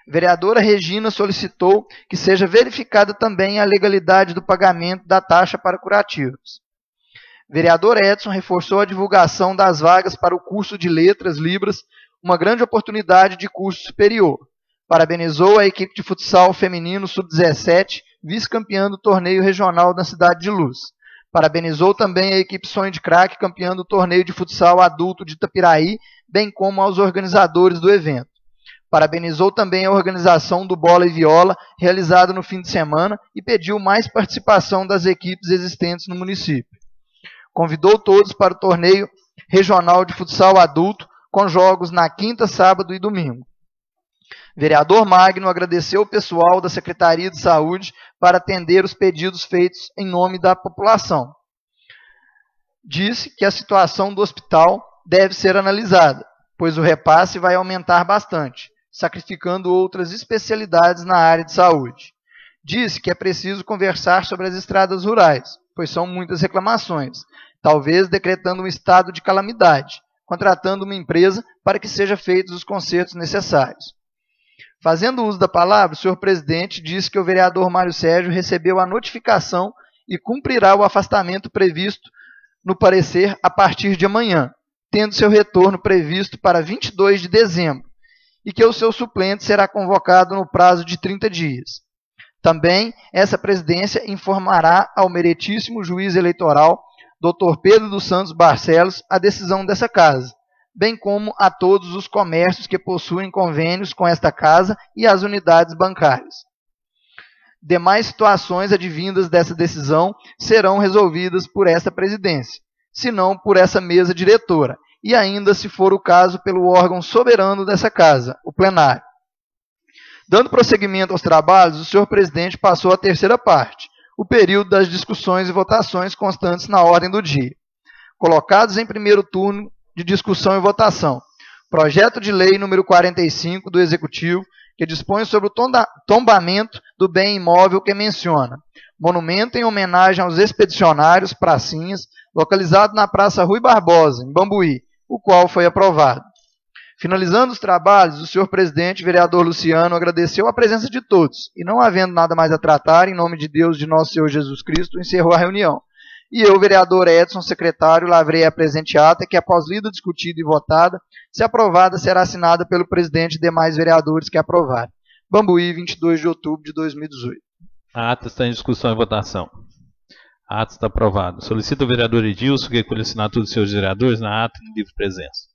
Vereadora Regina solicitou que seja verificada também a legalidade do pagamento da taxa para curativos. Vereador Edson reforçou a divulgação das vagas para o curso de Letras Libras, uma grande oportunidade de curso superior. Parabenizou a equipe de futsal feminino sub-17, vice-campeã do torneio regional da Cidade de Luz. Parabenizou também a equipe Sonho de Craque, campeã do torneio de futsal adulto de Itapiraí, bem como aos organizadores do evento. Parabenizou também a organização do Bola e Viola, realizada no fim de semana, e pediu mais participação das equipes existentes no município. Convidou todos para o torneio regional de futsal adulto, com jogos na quinta, sábado e domingo. Vereador Magno agradeceu o pessoal da Secretaria de Saúde para atender os pedidos feitos em nome da população. Disse que a situação do hospital deve ser analisada, pois o repasse vai aumentar bastante, sacrificando outras especialidades na área de saúde. Disse que é preciso conversar sobre as estradas rurais, pois são muitas reclamações, talvez decretando um estado de calamidade, contratando uma empresa para que sejam feitos os consertos necessários. Fazendo uso da palavra, o senhor presidente disse que o vereador Mário Sérgio recebeu a notificação e cumprirá o afastamento previsto no parecer a partir de amanhã, tendo seu retorno previsto para 22 de dezembro, e que o seu suplente será convocado no prazo de 30 dias. Também, essa presidência informará ao meritíssimo juiz eleitoral, Dr. Pedro dos Santos Barcelos, a decisão dessa casa, bem como a todos os comércios que possuem convênios com esta casa e as unidades bancárias. Demais situações advindas dessa decisão serão resolvidas por esta presidência, se não por essa mesa diretora, e ainda, se for o caso, pelo órgão soberano dessa casa, o plenário. Dando prosseguimento aos trabalhos, o senhor presidente passou à terceira parte, o período das discussões e votações constantes na ordem do dia. Colocados em primeiro turno de discussão e votação, projeto de lei número 45 do Executivo, que dispõe sobre o tombamento do bem imóvel que menciona monumento em homenagem aos expedicionários, pracinhas, localizado na Praça Rui Barbosa, em Bambuí, o qual foi aprovado. Finalizando os trabalhos, o senhor presidente, vereador Luciano, agradeceu a presença de todos, e não havendo nada mais a tratar, em nome de Deus de nosso Senhor Jesus Cristo, encerrou a reunião. E eu, vereador Edson, secretário, lavrei a presente ata, que após lida, discutida e votada, se aprovada, será assinada pelo presidente e demais vereadores que aprovarem. Bambuí, 22 de outubro de 2018. A ata está em discussão e votação. A ata está aprovada. Solicito ao vereador Edilson que recolha a assinatura dos seus vereadores na ata em livre presença.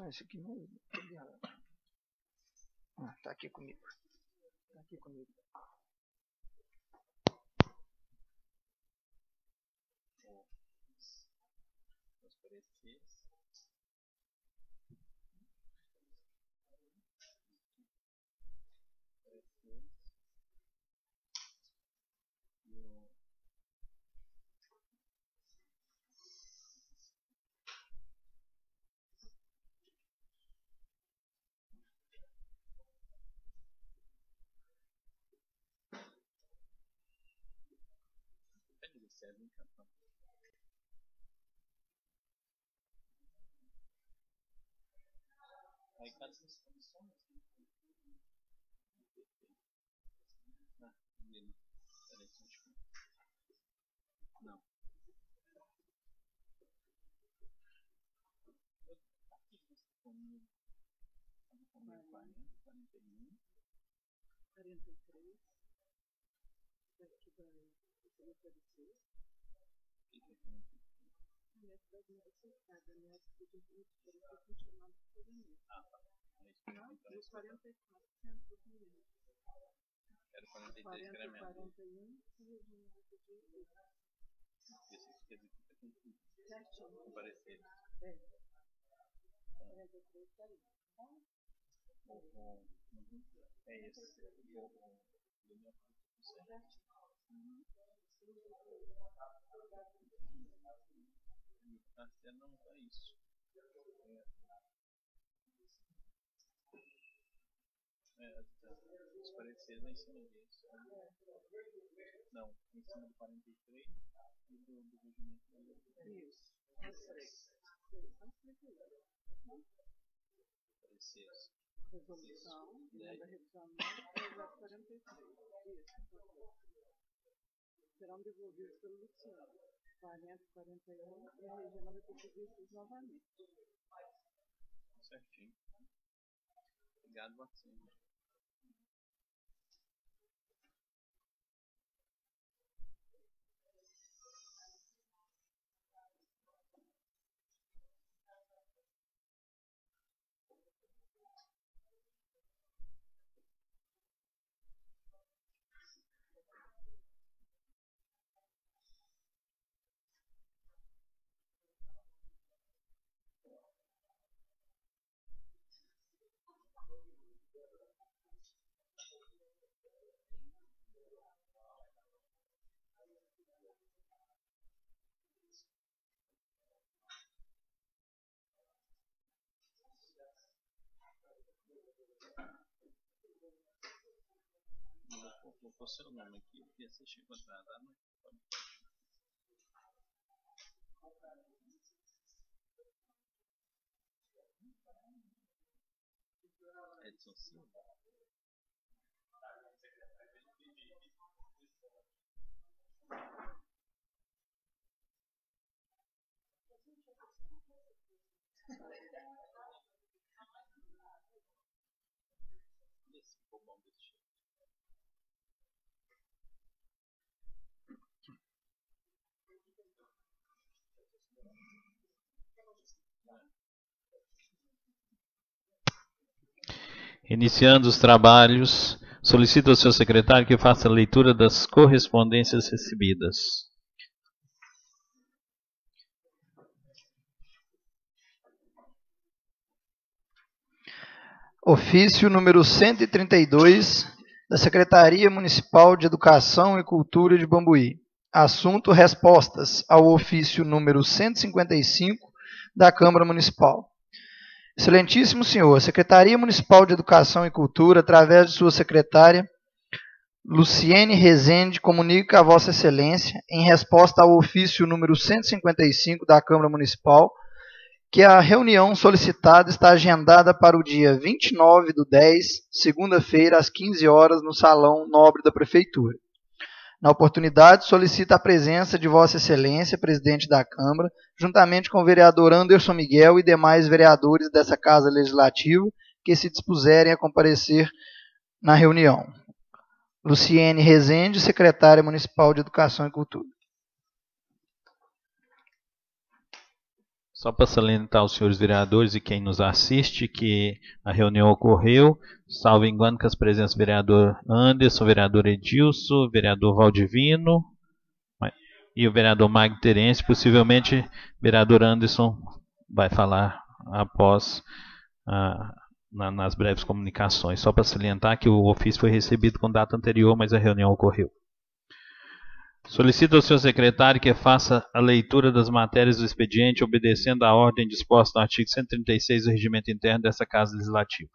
Só esse aqui mesmo. Ah, tá aqui comigo. Tá aqui comigo. Os pareceres em cima disso. Não, em cima do 43 e do regimento da lei. Isso. Pareceres. Resolução, da revisão número 43. Isso. Serão devolvidos pelo Luciano. 40, 41 e a Regina vai ter que ver isso novamente. Certinho. Obrigado, Marcinho. Vou pôr seu nome aqui, porque você chegou atrasado, mas pode. Edson Silva. Esse ficou bom desse jeito. Iniciando os trabalhos, solicito ao seu secretário que faça a leitura das correspondências recebidas. Ofício número 132 da Secretaria Municipal de Educação e Cultura de Bambuí. Assunto: respostas ao ofício número 155 da Câmara Municipal. Excelentíssimo senhor, a Secretaria Municipal de Educação e Cultura, através de sua secretária, Luciene Rezende, comunica a Vossa Excelência, em resposta ao ofício número 155 da Câmara Municipal, que a reunião solicitada está agendada para o dia 29/10, segunda-feira, às 15 horas, no Salão Nobre da Prefeitura. Na oportunidade, solicita a presença de Vossa Excelência, presidente da Câmara, juntamente com o vereador Anderson Miguel e demais vereadores dessa Casa Legislativa que se dispuserem a comparecer na reunião. Luciene Rezende, secretária municipal de Educação e Cultura. Só para salientar aos senhores vereadores e quem nos assiste que a reunião ocorreu, salvo engano, com as presenças do vereador Anderson, vereador Edilson, vereador Valdivino e o vereador Magno Terence. Possivelmente o vereador Anderson vai falar após nas breves comunicações. Só para salientar que o ofício foi recebido com data anterior, mas a reunião ocorreu. Solicito ao senhor secretário que faça a leitura das matérias do expediente, obedecendo à ordem disposta no artigo 136 do Regimento Interno dessa Casa Legislativa.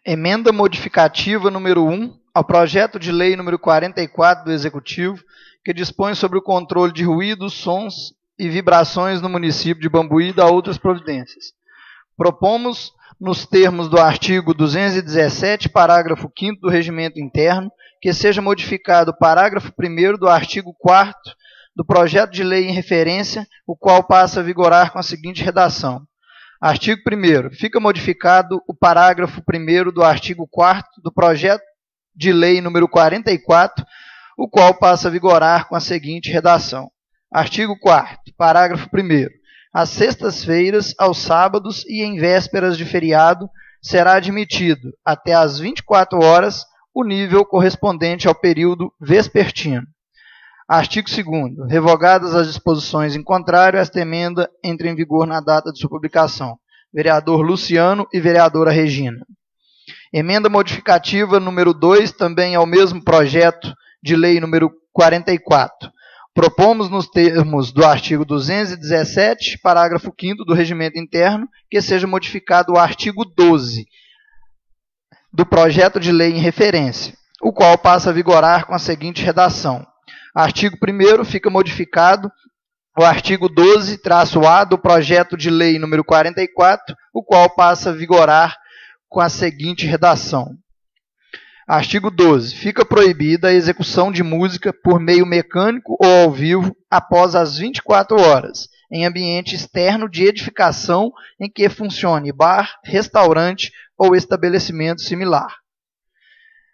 Emenda modificativa número 1 ao projeto de lei número 44 do Executivo, que dispõe sobre o controle de ruídos, sons e vibrações no município de Bambuí e da outras providências. Propomos, nos termos do artigo 217, parágrafo 5º do Regimento Interno, que seja modificado o parágrafo 1º do artigo 4º do projeto de lei em referência, o qual passa a vigorar com a seguinte redação. Artigo 1º. Fica modificado o parágrafo 1º do artigo 4º do projeto de lei número 44, o qual passa a vigorar com a seguinte redação. Artigo 4º. Parágrafo 1º. Às sextas-feiras, aos sábados e em vésperas de feriado, será admitido, até às 24 horas, o nível correspondente ao período vespertino. Artigo 2º. Revogadas as disposições em contrário, esta emenda entra em vigor na data de sua publicação. vereador Luciano e vereadora Regina. Emenda modificativa número 2, também ao mesmo projeto de lei número 44. Propomos, nos termos do artigo 217, parágrafo 5º do Regimento Interno, que seja modificado o artigo 12 do projeto de lei em referência, o qual passa a vigorar com a seguinte redação. Artigo 1º fica modificado o artigo 12-A do projeto de lei número 44, o qual passa a vigorar com a seguinte redação. Artigo 12. Fica proibida a execução de música por meio mecânico ou ao vivo após as 24 horas, em ambiente externo de edificação em que funcione bar, restaurante ou estabelecimento similar.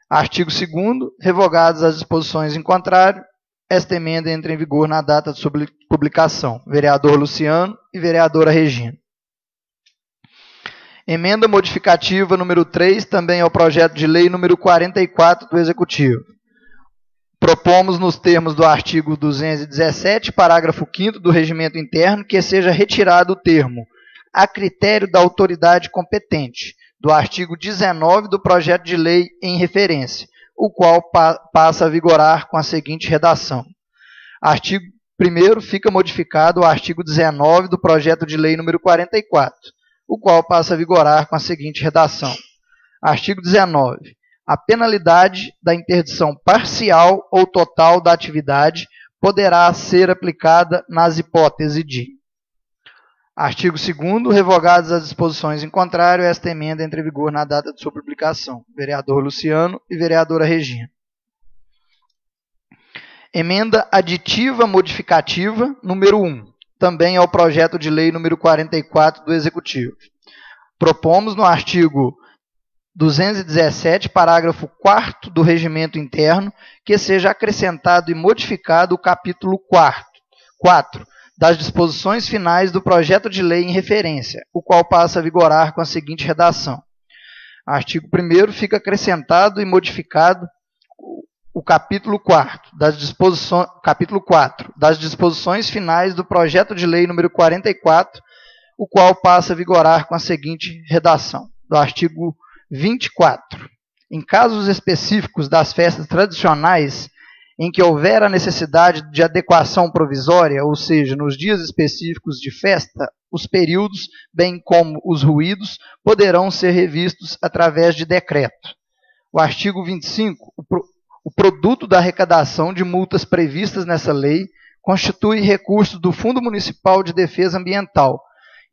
Artigo 2º. Revogadas as disposições em contrário, esta emenda entra em vigor na data de sua publicação. Vereador Luciano e vereadora Regina. Emenda modificativa número 3, também ao projeto de lei número 44 do Executivo. Propomos, nos termos do artigo 217, parágrafo 5º do Regimento Interno, que seja retirado o termo "a critério da autoridade competente" do artigo 19 do projeto de lei em referência, o qual passa a vigorar com a seguinte redação. Artigo 1º fica modificado o artigo 19 do projeto de lei número 44, o qual passa a vigorar com a seguinte redação. Artigo 19. A penalidade da interdição parcial ou total da atividade poderá ser aplicada nas hipóteses de: artigo 2º. Revogadas as disposições em contrário, esta emenda entra em vigor na data de sua publicação. Vereador Luciano e vereadora Regina. Emenda aditiva modificativa número 1. Também ao projeto de lei número 44 do Executivo. Propomos, no artigo 217, parágrafo 4º do Regimento Interno, que seja acrescentado e modificado o capítulo 4 das disposições finais do projeto de lei em referência, o qual passa a vigorar com a seguinte redação. Artigo 1º fica acrescentado e modificado o capítulo 4 das disposições finais do projeto de lei número 44, o qual passa a vigorar com a seguinte redação. Do artigo 24. Em casos específicos das festas tradicionais em que houver a necessidade de adequação provisória, ou seja, nos dias específicos de festa, os períodos, bem como os ruídos, poderão ser revistos através de decreto. O artigo 25. O produto da arrecadação de multas previstas nessa lei constitui recurso do Fundo Municipal de Defesa Ambiental,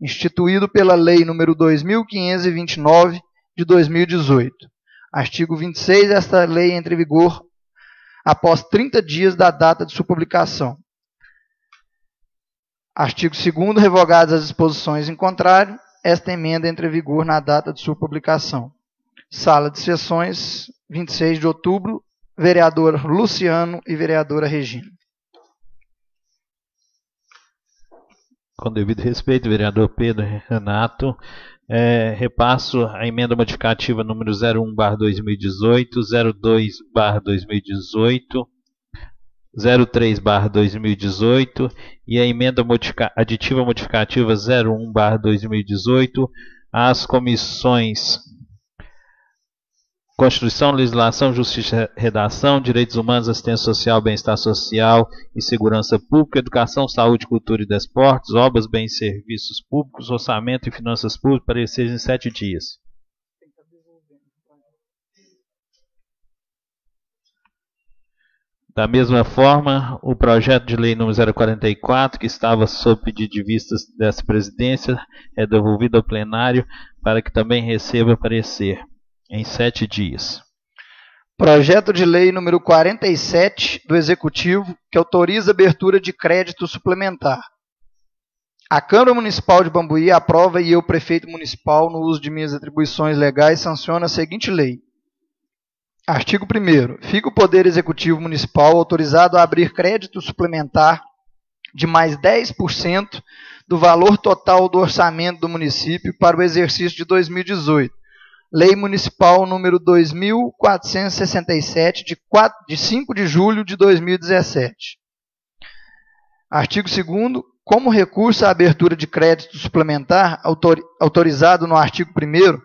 instituído pela Lei nº 2.529, de 2018. Artigo 26. Esta lei entra em vigor após 30 dias da data de sua publicação. Artigo 2º. Revogadas as disposições em contrário, esta emenda entra em vigor na data de sua publicação. Sala de sessões, 26 de outubro, vereador Luciano e vereadora Regina. Com devido respeito, vereador Pedro Renato, repasso a emenda modificativa número 01/2018, 02/2018, 03/2018 e a emenda aditiva modificativa 01/2018 às comissões Constituição, Legislação, Justiça, Redação, Direitos Humanos, Assistência Social, Bem-Estar Social e Segurança Pública, Educação, Saúde, Cultura e Desportos, Obras, Bens e Serviços Públicos, Orçamento e Finanças Públicas, pareceres em 7 dias. Da mesma forma, o projeto de lei número 044, que estava sob pedido de vistas dessa presidência, é devolvido ao plenário para que também receba parecer em 7 dias. Projeto de lei número 47 do Executivo, que autoriza a abertura de crédito suplementar. A Câmara Municipal de Bambuí aprova e eu, prefeito municipal, no uso de minhas atribuições legais, sanciono a seguinte lei. Artigo 1º. Fica o Poder Executivo Municipal autorizado a abrir crédito suplementar de mais 10% do valor total do orçamento do município para o exercício de 2018. Lei Municipal número 2.467, de 5 de julho de 2017. Artigo 2º. Como recurso à abertura de crédito suplementar autorizado no artigo 1º,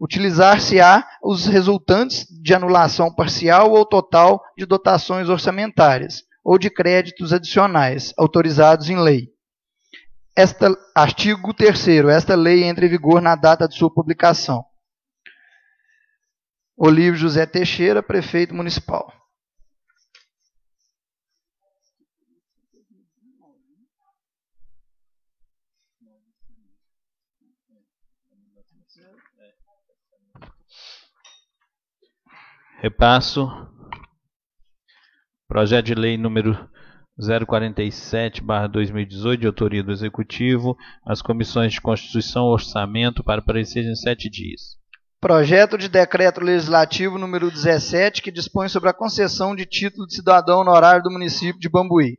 utilizar-se-á os resultantes de anulação parcial ou total de dotações orçamentárias ou de créditos adicionais autorizados em lei. Artigo 3º. Esta lei entra em vigor na data de sua publicação. Olívio José Teixeira, Prefeito Municipal. Repasso. Projeto de lei número 047/2018, de autoria do Executivo, às comissões de Constituição e Orçamento para parecer em 7 dias. Projeto de decreto legislativo número 17, que dispõe sobre a concessão de título de cidadão honorário do município de Bambuí.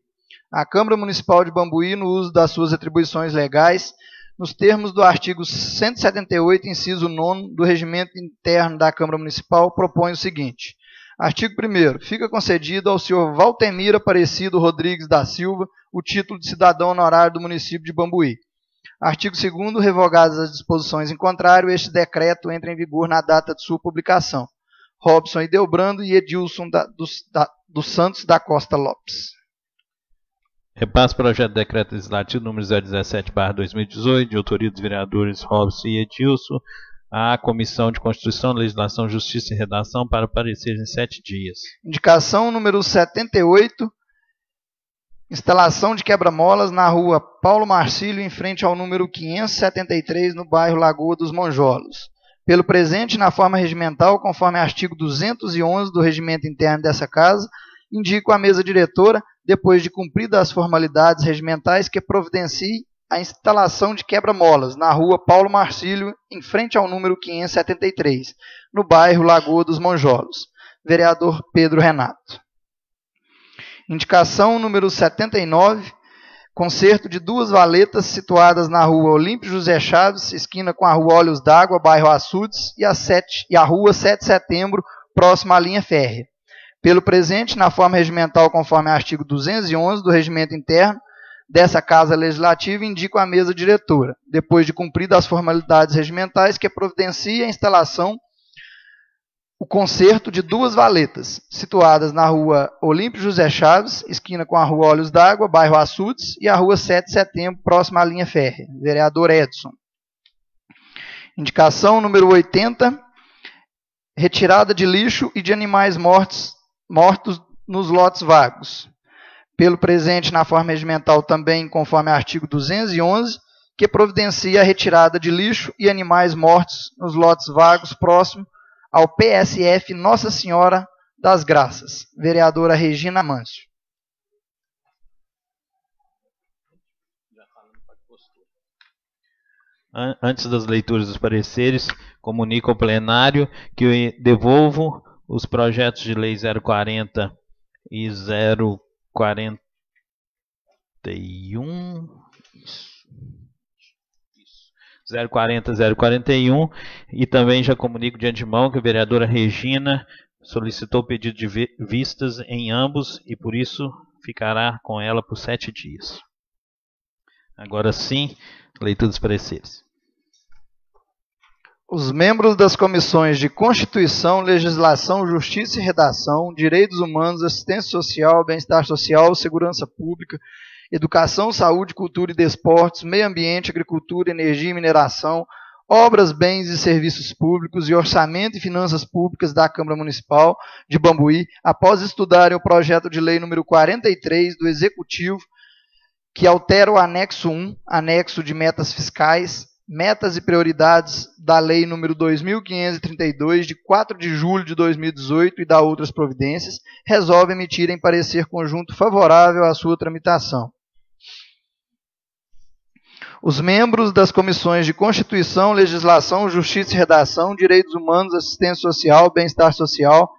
A Câmara Municipal de Bambuí, no uso das suas atribuições legais, nos termos do artigo 178, inciso 9 do Regimento Interno da Câmara Municipal, propõe o seguinte. Artigo 1º. Fica concedido ao senhor Valtemir Aparecido Rodrigues da Silva o título de cidadão honorário do município de Bambuí. Artigo 2º. Revogadas as disposições em contrário, este decreto entra em vigor na data de sua publicação. Robson Ideobrando e Edilson dos Santos da Costa Lopes. Repasso projeto de decreto legislativo número 017/2018, de autoria dos vereadores Robson e Edilson, à Comissão de Constituição, Legislação, Justiça e Redação para parecer em 7 dias. Indicação número 78, instalação de quebra-molas na rua Paulo Marcílio, em frente ao número 573, no bairro Lagoa dos Monjolos. Pelo presente, na forma regimental, conforme artigo 211 do Regimento Interno dessa Casa, indico à mesa diretora, depois de cumpridas as formalidades regimentais, que providencie a instalação de quebra-molas na rua Paulo Marcílio, em frente ao número 573, no bairro Lagoa dos Monjolos. Vereador Pedro Renato. Indicação número 79, conserto de 2 valetas situadas na rua Olímpio José Chaves, esquina com a rua Olhos d'Água, bairro Açudes, e a rua 7 de Setembro, próxima à linha férrea. Pelo presente, na forma regimental conforme artigo 211 do Regimento Interno dessa Casa Legislativa, indico à mesa diretora, depois de cumpridas as formalidades regimentais, que providencie a instalação, o conserto de 2 valetas, situadas na rua Olímpio José Chaves, esquina com a rua Olhos d'Água, bairro Açudes, e a rua 7 de Setembro, próxima à linha férrea. Vereador Edson. Indicação número 80, retirada de lixo e de animais mortos nos lotes vagos. Pelo presente, na forma regimental também, conforme artigo 211, que providencia a retirada de lixo e animais mortos nos lotes vagos próximo ao PSF Nossa Senhora das Graças. Vereadora Regina Mâncio. Antes das leituras dos pareceres, comunico ao plenário que eu devolvo os projetos de lei 040 e 041, 040 e 041, e também já comunico de antemão que a vereadora Regina solicitou o pedido de vistas em ambos e por isso ficará com ela por 7 dias. Agora sim, leitura dos pareceres. Os membros das comissões de Constituição, Legislação, Justiça e Redação, Direitos Humanos, Assistência Social, Bem-Estar Social, Segurança Pública, Educação, Saúde, Cultura e Desportos, Meio Ambiente, Agricultura, Energia e Mineração, Obras, Bens e Serviços Públicos e Orçamento e Finanças Públicas da Câmara Municipal de Bambuí, após estudarem o projeto de lei número 43 do Executivo, que altera o anexo 1, anexo de metas fiscais, metas e prioridades da Lei nº 2.532, de 4 de julho de 2018 e da outras providências, resolve emitir em parecer conjunto favorável à sua tramitação. Os membros das comissões de Constituição, Legislação, Justiça e Redação, Direitos Humanos, Assistência Social, Bem-Estar Social,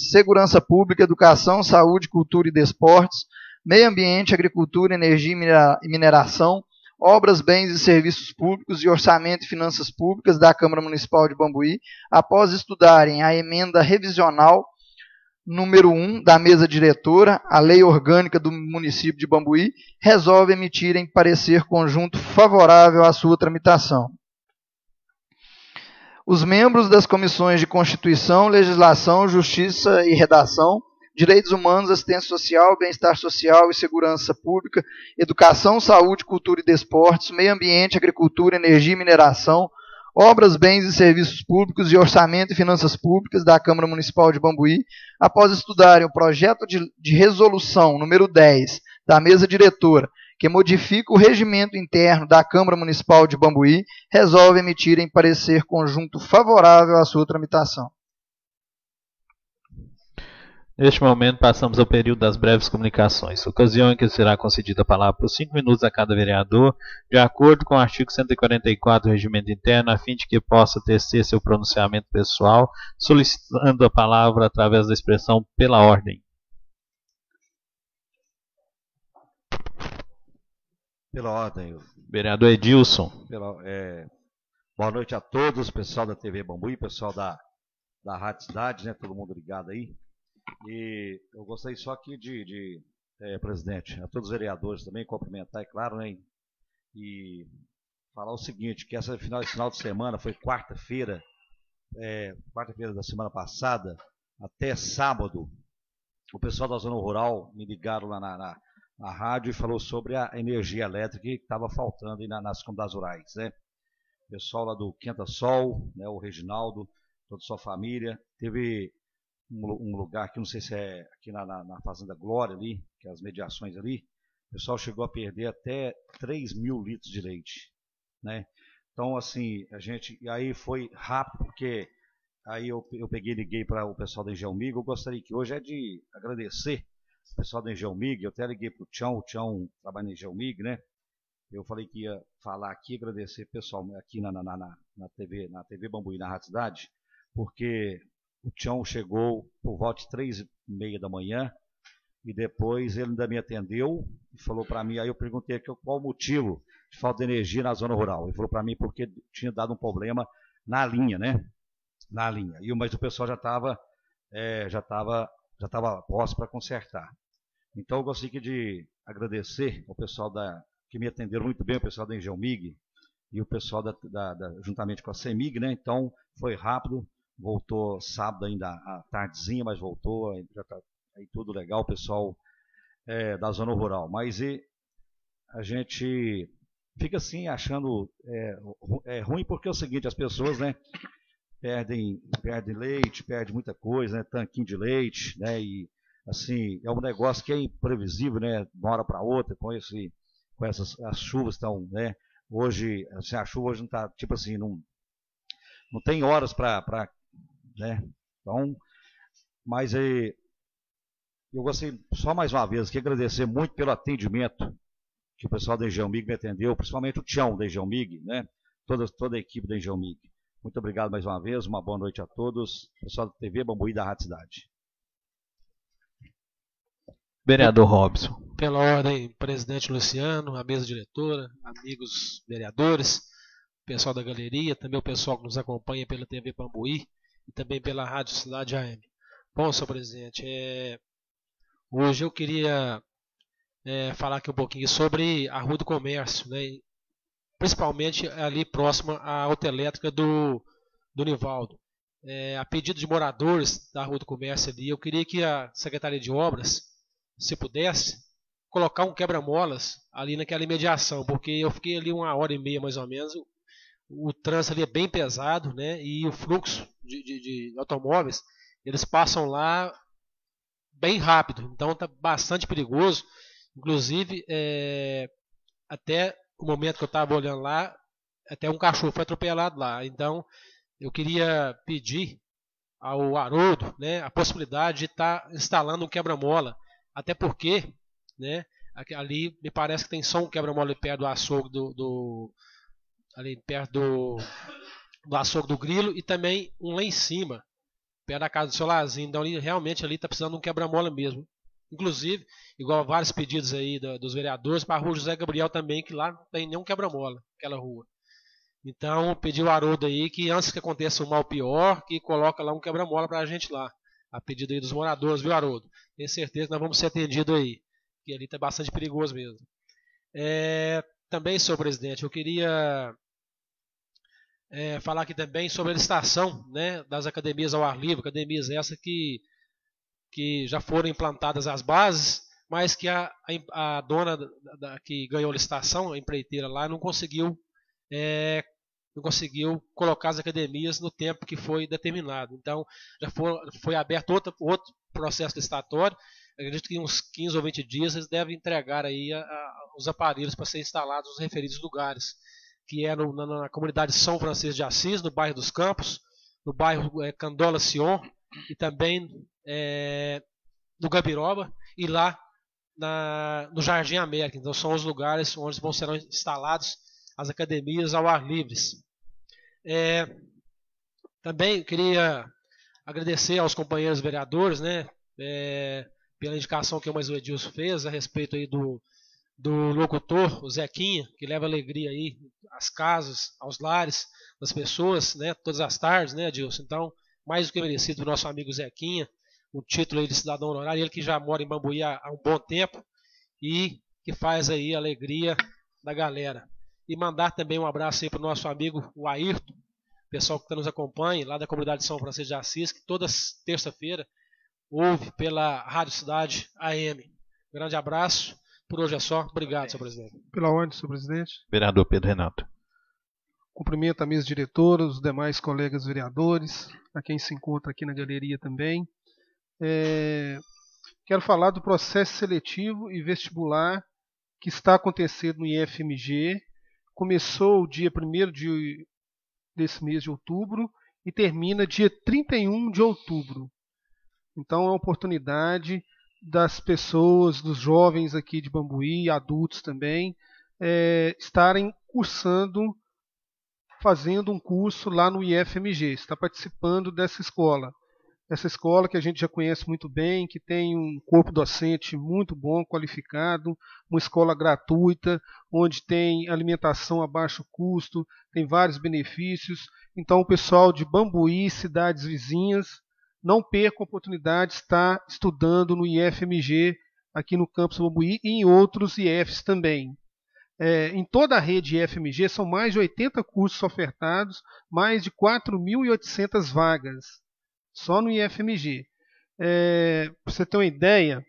Segurança Pública, Educação, Saúde, Cultura e Desportos, Meio Ambiente, Agricultura, Energia e Mineração, Obras, Bens e Serviços Públicos e Orçamento e Finanças Públicas da Câmara Municipal de Bambuí, após estudarem a emenda revisional número 1 da mesa diretora, a lei orgânica do município de Bambuí, resolve emitirem parecer conjunto favorável à sua tramitação. Os membros das comissões de Constituição, Legislação, Justiça e Redação, Direitos Humanos, Assistência Social, Bem-Estar Social e Segurança Pública, Educação, Saúde, Cultura e Desportos, Meio Ambiente, Agricultura, Energia e Mineração, Obras, Bens e Serviços Públicos e Orçamento e Finanças Públicas da Câmara Municipal de Bambuí, após estudarem o projeto de resolução número 10 da mesa diretora, que modifica o regimento interno da Câmara Municipal de Bambuí, resolve emitirem parecer conjunto favorável à sua tramitação. Neste momento, passamos ao período das breves comunicações, ocasião em que será concedida a palavra por 5 minutos a cada vereador, de acordo com o artigo 144 do Regimento Interno, a fim de que possa tecer seu pronunciamento pessoal, solicitando a palavra através da expressão pela ordem. Pela ordem. Vereador Edilson. Boa noite a todos, pessoal da TV Bambuí, pessoal da Rádio Cidade, né, todo mundo ligado aí. E eu gostaria só aqui presidente, a todos os vereadores também, cumprimentar, é claro, né, e falar o seguinte, que esse final de semana foi quarta-feira da semana passada, até sábado, o pessoal da Zona Rural me ligaram lá na rádio e falou sobre a energia elétrica que estava faltando aí nas comunidades rurais, né. O pessoal lá do Quenta Sol, né, o Reginaldo, toda a sua família, teve um lugar aqui, não sei se é aqui na Fazenda Glória ali, que é as mediações ali, o pessoal chegou a perder até 3.000 litros de leite, né? Então, assim, e aí foi rápido, porque aí eu peguei e liguei para o pessoal da Engelmig. Eu gostaria que hoje de agradecer o pessoal da Engelmig, eu até liguei para o Tião trabalha na Engelmig, né? Eu falei que ia falar aqui, agradecer o pessoal aqui na TV Bambuí, na Rádio Cidade, porque o Tião chegou por volta de 3h30 da manhã e depois ele ainda me atendeu e falou para mim, aí eu perguntei qual o motivo de falta de energia na zona rural. Ele falou para mim porque tinha dado um problema na linha, né? Na linha. Mas o pessoal já estava posto para consertar. Então eu gostaria de agradecer ao pessoal que me atenderam muito bem, o pessoal da Engelmig e o pessoal juntamente com a CEMIG, né? Então foi rápido. Voltou sábado ainda à tardezinha, mas voltou, já está aí tudo legal, o pessoal da zona rural. Mas a gente fica assim achando ruim porque é o seguinte, as pessoas, né, perdem leite, perdem muita coisa, né, tanquinho de leite, né, e assim, é um negócio que é imprevisível, né, de uma hora para outra, com essas as chuvas estão, né, hoje, assim, a chuva hoje não está, tipo assim, não tem horas para né? Então, mas eu gostaria só mais uma vez aqui agradecer muito pelo atendimento que o pessoal da Engelmig me atendeu, principalmente o Tião da Engelmig, né? Toda a equipe da Engelmig. Muito obrigado mais uma vez, uma boa noite a todos, pessoal da TV Bambuí da Rádio Cidade. Vereador Robson. Pela ordem, presidente Luciano, a mesa diretora, amigos vereadores, pessoal da galeria, também o pessoal que nos acompanha pela TV Bambuí e também pela Rádio Cidade AM. Bom, senhor presidente, hoje eu queria falar aqui um pouquinho sobre a Rua do Comércio, né? Principalmente ali próxima à autoelétrica do Nivaldo. A pedido de moradores da Rua do Comércio ali, eu queria que a Secretaria de Obras, se pudesse, colocar um quebra-molas ali naquela imediação, porque eu fiquei ali 1h30 mais ou menos. O trânsito ali é bem pesado, né? E o fluxo de automóveis, eles passam lá bem rápido, então está bastante perigoso. Inclusive, até o momento que eu estava olhando lá, até um cachorro foi atropelado lá. Então, eu queria pedir ao Haroldo, né, a possibilidade de estar instalando um quebra-mola, até porque, né, ali me parece que tem só um quebra-mola perto do açougue ali perto do açougue do Grilo, e também um lá em cima, perto da casa do seu Lazinho. Então realmente ali está precisando de um quebra-mola mesmo. Inclusive, igual vários pedidos aí dos vereadores, para a rua José Gabriel também, que lá não tem nenhum quebra-mola, aquela rua. Então, pedi o Haroldo aí que antes que aconteça um mal pior, que coloca lá um quebra-mola para a gente lá. a pedido aí dos moradores, viu, Haroldo? Tenho certeza que nós vamos ser atendidos aí, que ali está bastante perigoso mesmo. Também, senhor presidente, eu queria falar aqui também sobre a licitação, né, das academias ao ar livre, academias essas que já foram implantadas as bases, mas que a dona que ganhou a licitação, a empreiteira lá, não conseguiu colocar as academias no tempo que foi determinado. Então, já foi aberto outro processo licitatório. Acredito que em uns 15 ou 20 dias eles devem entregar aí os aparelhos para serem instalados nos referidos lugares, que é na comunidade São Francisco de Assis, no bairro dos Campos, no bairro Candola Sion, e também no Gabiroba, e lá no Jardim América. Então são os lugares onde serão instalados as academias ao ar livre. Também queria agradecer aos companheiros vereadores, né, pela indicação que o mais o Edilson fez a respeito aí do locutor, o Zequinha, que leva alegria aí às casas, aos lares das pessoas, né, todas as tardes, né, Edilson? Então, mais do que merecido do nosso amigo Zequinha, o título aí de cidadão honorário, ele que já mora em Bambuí há um bom tempo e que faz aí a alegria da galera. E mandar também um abraço aí para o nosso amigo o Ayrton, pessoal que nos acompanha lá da comunidade de São Francisco de Assis, que toda terça-feira ouve pela Rádio Cidade AM. Grande abraço. Por hoje é só. Obrigado, senhor presidente. Pela ordem, senhor presidente. Vereador Pedro Renato. Cumprimento a mesa diretora, os demais colegas vereadores, a quem se encontra aqui na galeria também. Quero falar do processo seletivo e vestibular que está acontecendo no IFMG. Começou o dia 1º desse mês de outubro e termina dia 31 de outubro. Então é uma oportunidade das pessoas, dos jovens aqui de Bambuí, adultos também, estarem cursando, fazendo um curso lá no IFMG, está participando dessa escola. Essa escola que a gente já conhece muito bem, que tem um corpo docente muito bom, qualificado, uma escola gratuita, onde tem alimentação a baixo custo, tem vários benefícios. Então o pessoal de Bambuí, cidades vizinhas, não perca a oportunidade de estar estudando no IFMG, aqui no campus Bambuí e em outros IFs também. Em toda a rede IFMG são mais de 80 cursos ofertados, mais de 4.800 vagas, só no IFMG. Para você ter uma ideia,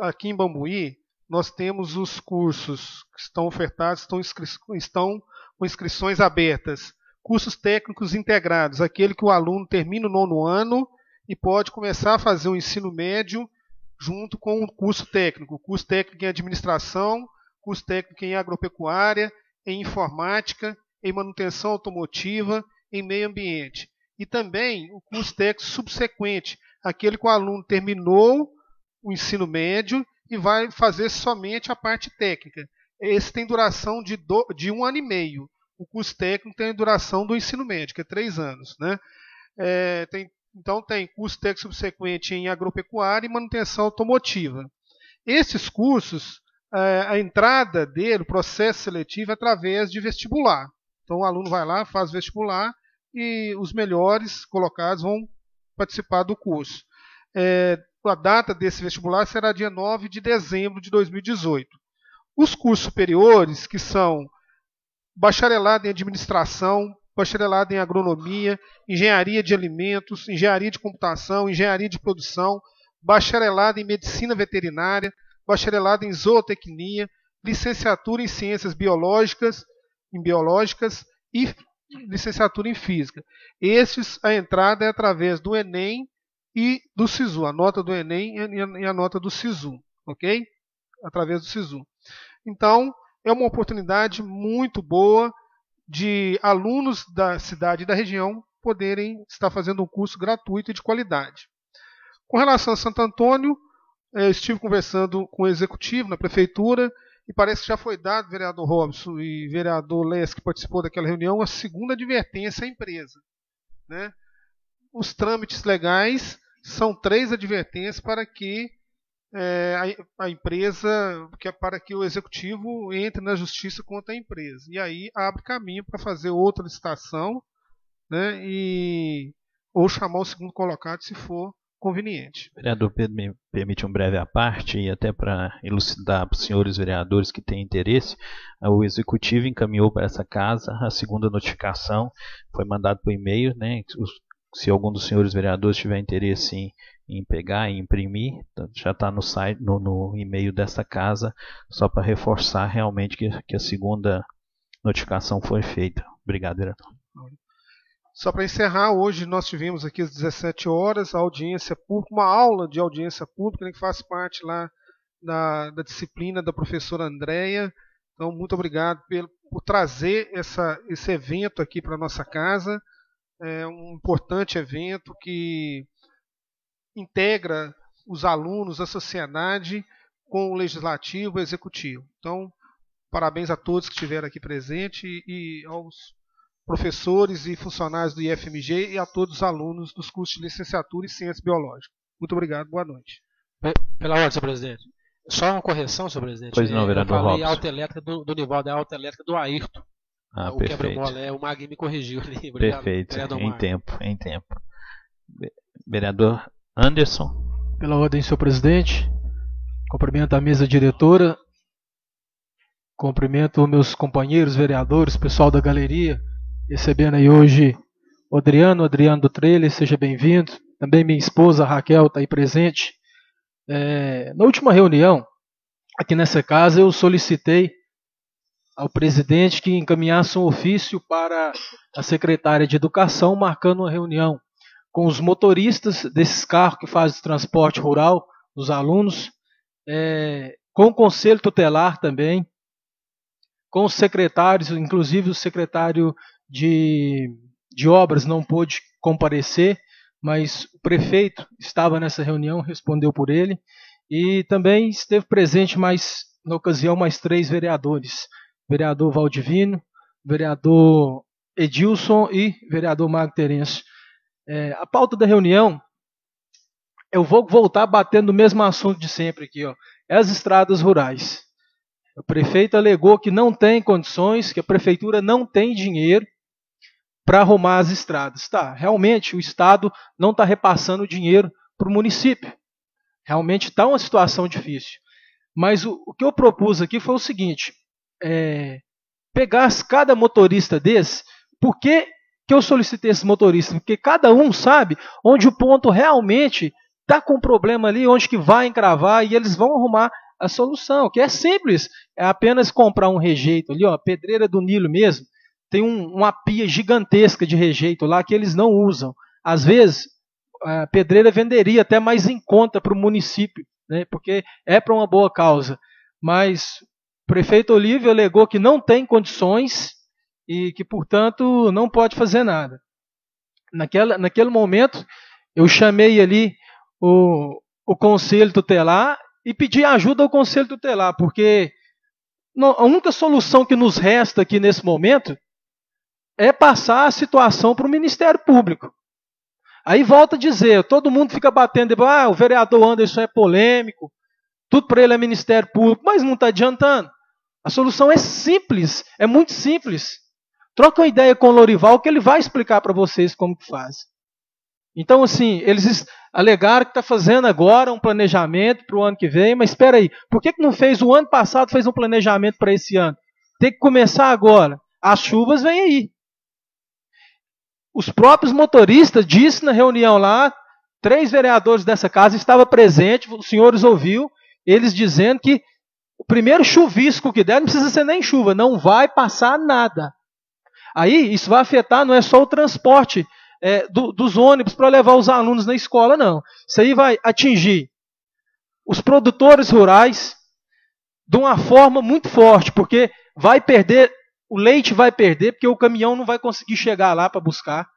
aqui em Bambuí nós temos os cursos que estão ofertados, estão com inscrições abertas. Cursos técnicos integrados, aquele que o aluno termina o 9º ano e pode começar a fazer o ensino médio junto com o curso técnico em administração, curso técnico em agropecuária, em informática, em manutenção automotiva, em meio ambiente. E também o curso técnico subsequente, aquele que o aluno terminou o ensino médio e vai fazer somente a parte técnica. Esse tem duração de 1 ano e meio. O curso técnico tem a duração do ensino médio, que é 3 anos. Né? Então tem curso técnico subsequente em agropecuária e manutenção automotiva. Esses cursos, a entrada dele, o processo seletivo é através de vestibular. Então o aluno vai lá, faz vestibular e os melhores colocados vão participar do curso. A data desse vestibular será dia 9 de dezembro de 2018. Os cursos superiores, que são bacharelado em administração, bacharelado em agronomia, engenharia de alimentos, engenharia de computação, engenharia de produção, bacharelado em medicina veterinária, bacharelado em zootecnia, licenciatura em ciências biológicas e licenciatura em física. A entrada é através do Enem e do SISU, a nota do Enem e a nota do SISU, ok? Através do SISU. Então, é uma oportunidade muito boa de alunos da cidade e da região poderem estar fazendo um curso gratuito e de qualidade. Com relação a Santo Antônio, eu estive conversando com o executivo na prefeitura e parece que já foi dado, vereador Robson e vereador Les, que participou daquela reunião, a segunda advertência à empresa. Né? Os trâmites legais são 3 advertências para que a empresa, para que o executivo entre na justiça contra a empresa. E aí abre caminho para fazer outra licitação, né, e ou chamar o segundo colocado se for conveniente. Vereador Pedro, me permite um breve à parte, e até para elucidar para os senhores vereadores que têm interesse, o Executivo encaminhou para essa casa a segunda notificação, foi mandado por e-mail, né? Se algum dos senhores vereadores tiver interesse em pegar e imprimir, já está no site, no e-mail dessa casa, só para reforçar realmente que a segunda notificação foi feita. Obrigado, vereador. Só para encerrar, hoje nós tivemos aqui às 17 horas a audiência pública, uma aula de audiência pública, né, que faz parte lá da disciplina da professora Andréia. Então, muito obrigado por trazer esse evento aqui para a nossa casa. É um importante evento que integra os alunos, a sociedade, com o legislativo e o executivo. Então, parabéns a todos que estiveram aqui presentes e aos professores e funcionários do IFMG e a todos os alunos dos cursos de licenciatura em Ciências Biológicas. Muito obrigado, boa noite. Pela ordem, senhor presidente. Só uma correção, senhor presidente. Pois não, vereador Eu falei Robson. autoelétrica do Nivaldo, é a autoelétrica do Ayrton. O Perfeito. quebra-mola, o Magui me corrigiu ali. Obrigado, Perfeito, em Magui. tempo. Vereador Anderson. Pela ordem, senhor presidente, cumprimento a mesa diretora, cumprimento meus companheiros vereadores, pessoal da galeria, recebendo aí hoje o Adriano do Trailer, seja bem-vindo. Também minha esposa Raquel está aí presente. Na última reunião, aqui nessa casa, eu solicitei ao presidente que encaminhasse um ofício para a secretária de Educação, marcando uma reunião com os motoristas desses carros que fazem transporte rural dos alunos, com o Conselho Tutelar também, com os secretários, inclusive o secretário de Obras não pôde comparecer, mas o prefeito estava nessa reunião, respondeu por ele, e também esteve presente na ocasião mais 3 vereadores, vereador Valdivino, vereador Edilson e vereador Magno Terêncio. A pauta da reunião, eu vou voltar batendo no mesmo assunto de sempre aqui, ó, é as estradas rurais. O prefeito alegou que não tem condições, que a prefeitura não tem dinheiro para arrumar as estradas. Tá, realmente o Estado não está repassando dinheiro para o município. Realmente está uma situação difícil. Mas o que eu propus aqui foi o seguinte, pegasse cada motorista desse. Por que eu solicitei esse motorista? Porque cada um sabe onde o ponto realmente está com problema ali, onde que vai encravar, e eles vão arrumar a solução, que é simples, é apenas comprar um rejeito ali, ó, Pedreira do Nilo mesmo, tem uma pia gigantesca de rejeito lá que eles não usam. Às vezes, a Pedreira venderia até mais em conta para o município, né, porque é para uma boa causa, mas o prefeito Olívio alegou que não tem condições e que, portanto, não pode fazer nada. Naquele momento, eu chamei ali o Conselho Tutelar e pedi ajuda ao Conselho Tutelar, porque a única solução que nos resta aqui nesse momento é passar a situação para o Ministério Público. Aí volta a dizer, todo mundo fica batendo, o vereador Anderson é polêmico, tudo para ele é Ministério Público, mas não está adiantando. A solução é simples, é muito simples. Troca uma ideia com o Lorival que ele vai explicar para vocês como que faz. Então, assim, eles alegaram que está fazendo agora um planejamento para o ano que vem, mas espera aí, por que não fez o ano passado, fez um planejamento para esse ano? Tem que começar agora. As chuvas vêm aí. Os próprios motoristas disseram na reunião lá, 3 vereadores dessa casa estavam presentes, os senhores ouviram, eles dizendo que o primeiro chuvisco que der, não precisa ser nem chuva, não vai passar nada. Aí, isso vai afetar, não é só o transporte dos ônibus para levar os alunos na escola, não. Isso aí vai atingir os produtores rurais de uma forma muito forte, porque vai perder, o leite vai perder, porque o caminhão não vai conseguir chegar lá para buscar.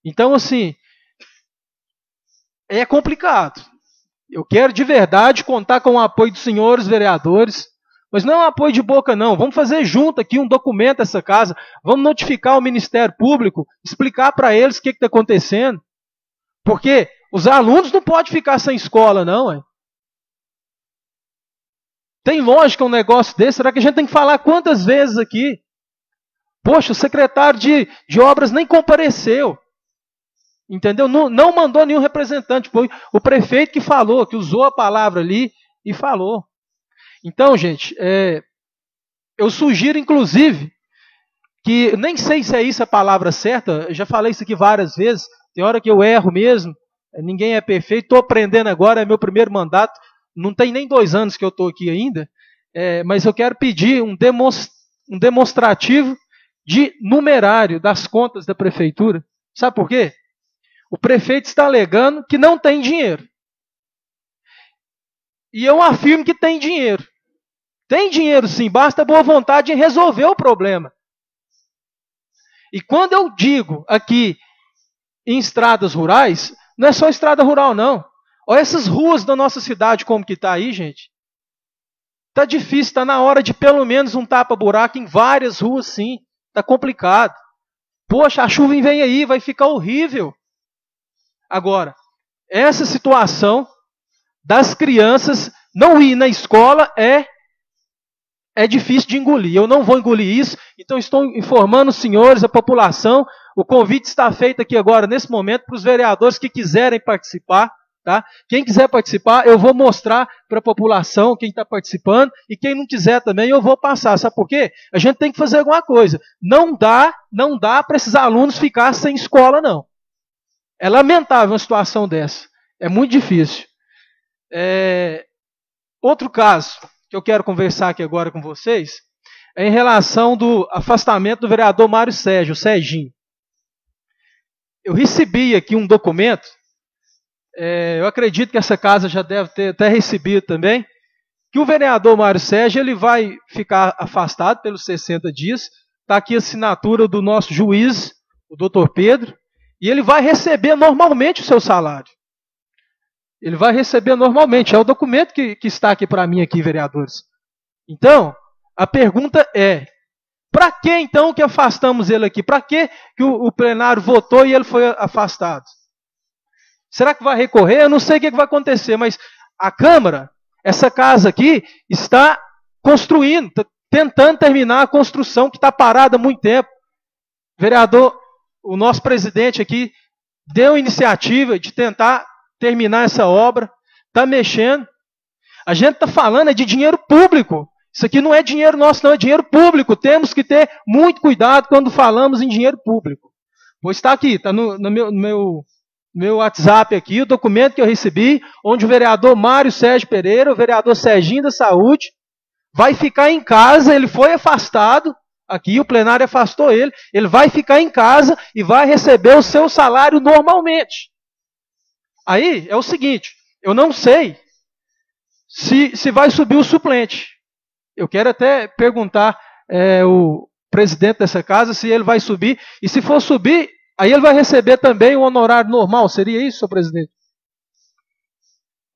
Então, assim, é complicado. Eu quero de verdade contar com o apoio dos senhores vereadores, mas não é um apoio de boca, não. Vamos fazer junto aqui um documento dessa casa, vamos notificar o Ministério Público, explicar para eles o que está acontecendo. Porque os alunos não podem ficar sem escola, não. Hein? Tem lógica um negócio desse? Será que a gente tem que falar quantas vezes aqui? Poxa, o secretário de obras nem compareceu. Entendeu? Não mandou nenhum representante. Foi o prefeito que falou, que usou a palavra ali e falou. Então, gente, eu sugiro, inclusive, que nem sei se é isso a palavra certa, eu já falei isso aqui várias vezes, tem hora que eu erro mesmo, ninguém é perfeito, estou aprendendo agora, é meu primeiro mandato, não tem nem 2 anos que eu estou aqui ainda, mas eu quero pedir um demonstrativo de numerário das contas da prefeitura. Sabe por quê? O prefeito está alegando que não tem dinheiro. E eu afirmo que tem dinheiro. Tem dinheiro sim, basta boa vontade em resolver o problema. E quando eu digo aqui em estradas rurais, não é só estrada rural não. Olha essas ruas da nossa cidade como que está aí, gente. Está difícil, está na hora de pelo menos um tapa-buraco em várias ruas sim. Está complicado. Poxa, a chuva vem aí, vai ficar horrível. Agora, essa situação das crianças não ir na escola é difícil de engolir. Eu não vou engolir isso, então estou informando os senhores, a população. O convite está feito aqui agora, nesse momento, para os vereadores que quiserem participar. Tá? Quem quiser participar, eu vou mostrar para a população quem está participando, e quem não quiser também, eu vou passar. Sabe por quê? A gente tem que fazer alguma coisa. Não dá para esses alunos ficar sem escola, não. É lamentável uma situação dessa. É muito difícil. Outro caso que eu quero conversar aqui agora com vocês é em relação do afastamento do vereador Mário Sérgio, o Serginho. Eu recebi aqui um documento, eu acredito que essa casa já deve ter até recebido também, que o vereador Mário Sérgio ele vai ficar afastado pelos 60 dias. Está aqui a assinatura do nosso juiz, o doutor Pedro, e ele vai receber normalmente o seu salário. Ele vai receber normalmente. É o documento que está aqui para mim, aqui, vereadores. Então, a pergunta é, para que então que afastamos ele aqui? Para que o plenário votou e ele foi afastado? Será que vai recorrer? Eu não sei o que vai acontecer, mas a Câmara, essa casa aqui, está construindo, está tentando terminar a construção que está parada há muito tempo. Vereador, o nosso presidente aqui deu iniciativa de tentar terminar essa obra, está mexendo. A gente está falando de dinheiro público. Isso aqui não é dinheiro nosso, não, é dinheiro público. Temos que ter muito cuidado quando falamos em dinheiro público. Pois está aqui, está no meu WhatsApp aqui, o documento que eu recebi, onde o vereador Mário Sérgio Pereira, o vereador Serginho da Saúde, vai ficar em casa, ele foi afastado, aqui o plenário afastou ele vai ficar em casa e vai receber o seu salário normalmente. Aí é o seguinte, eu não sei se vai subir o suplente. Eu quero até perguntar o presidente dessa casa se ele vai subir, e se for subir, aí ele vai receber também o honorário normal. Seria isso, senhor presidente?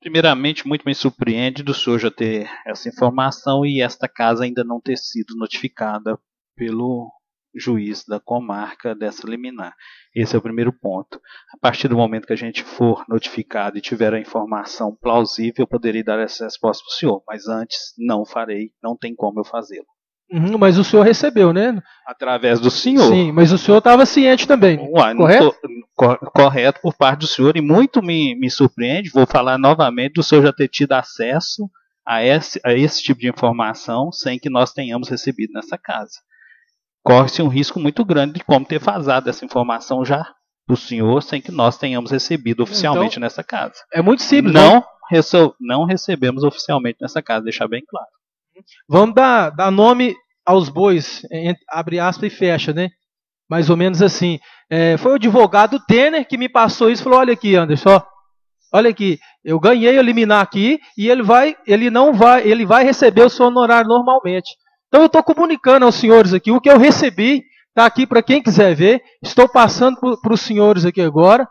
Primeiramente, muito me surpreende do senhor já ter essa informação e esta casa ainda não ter sido notificada pelo juiz da comarca dessa liminar. Esse é o primeiro ponto. A partir do momento que a gente for notificado e tiver a informação plausível, eu poderei dar essa resposta para o senhor, mas antes não farei, não tem como eu fazê-lo. Mas o senhor recebeu, né? Através do senhor. Sim, mas o senhor estava ciente também, correto? Correto por parte do senhor, e muito me surpreende, vou falar novamente, do senhor já ter tido acesso a esse tipo de informação sem que nós tenhamos recebido nessa casa. Corre-se um risco muito grande de como ter vazado essa informação já do senhor sem que nós tenhamos recebido oficialmente então, nessa casa. É muito simples. Não recebemos oficialmente nessa casa, deixar bem claro. Vamos dar nome aos bois, abre aspas e fecha, né? Mais ou menos assim. Foi o advogado Tener que me passou isso e falou, olha aqui, Anderson, olha aqui, eu ganhei a liminar aqui e ele vai receber o seu honorário normalmente. Então eu estou comunicando aos senhores aqui o que eu recebi, está aqui para quem quiser ver, estou passando para os senhores aqui agora.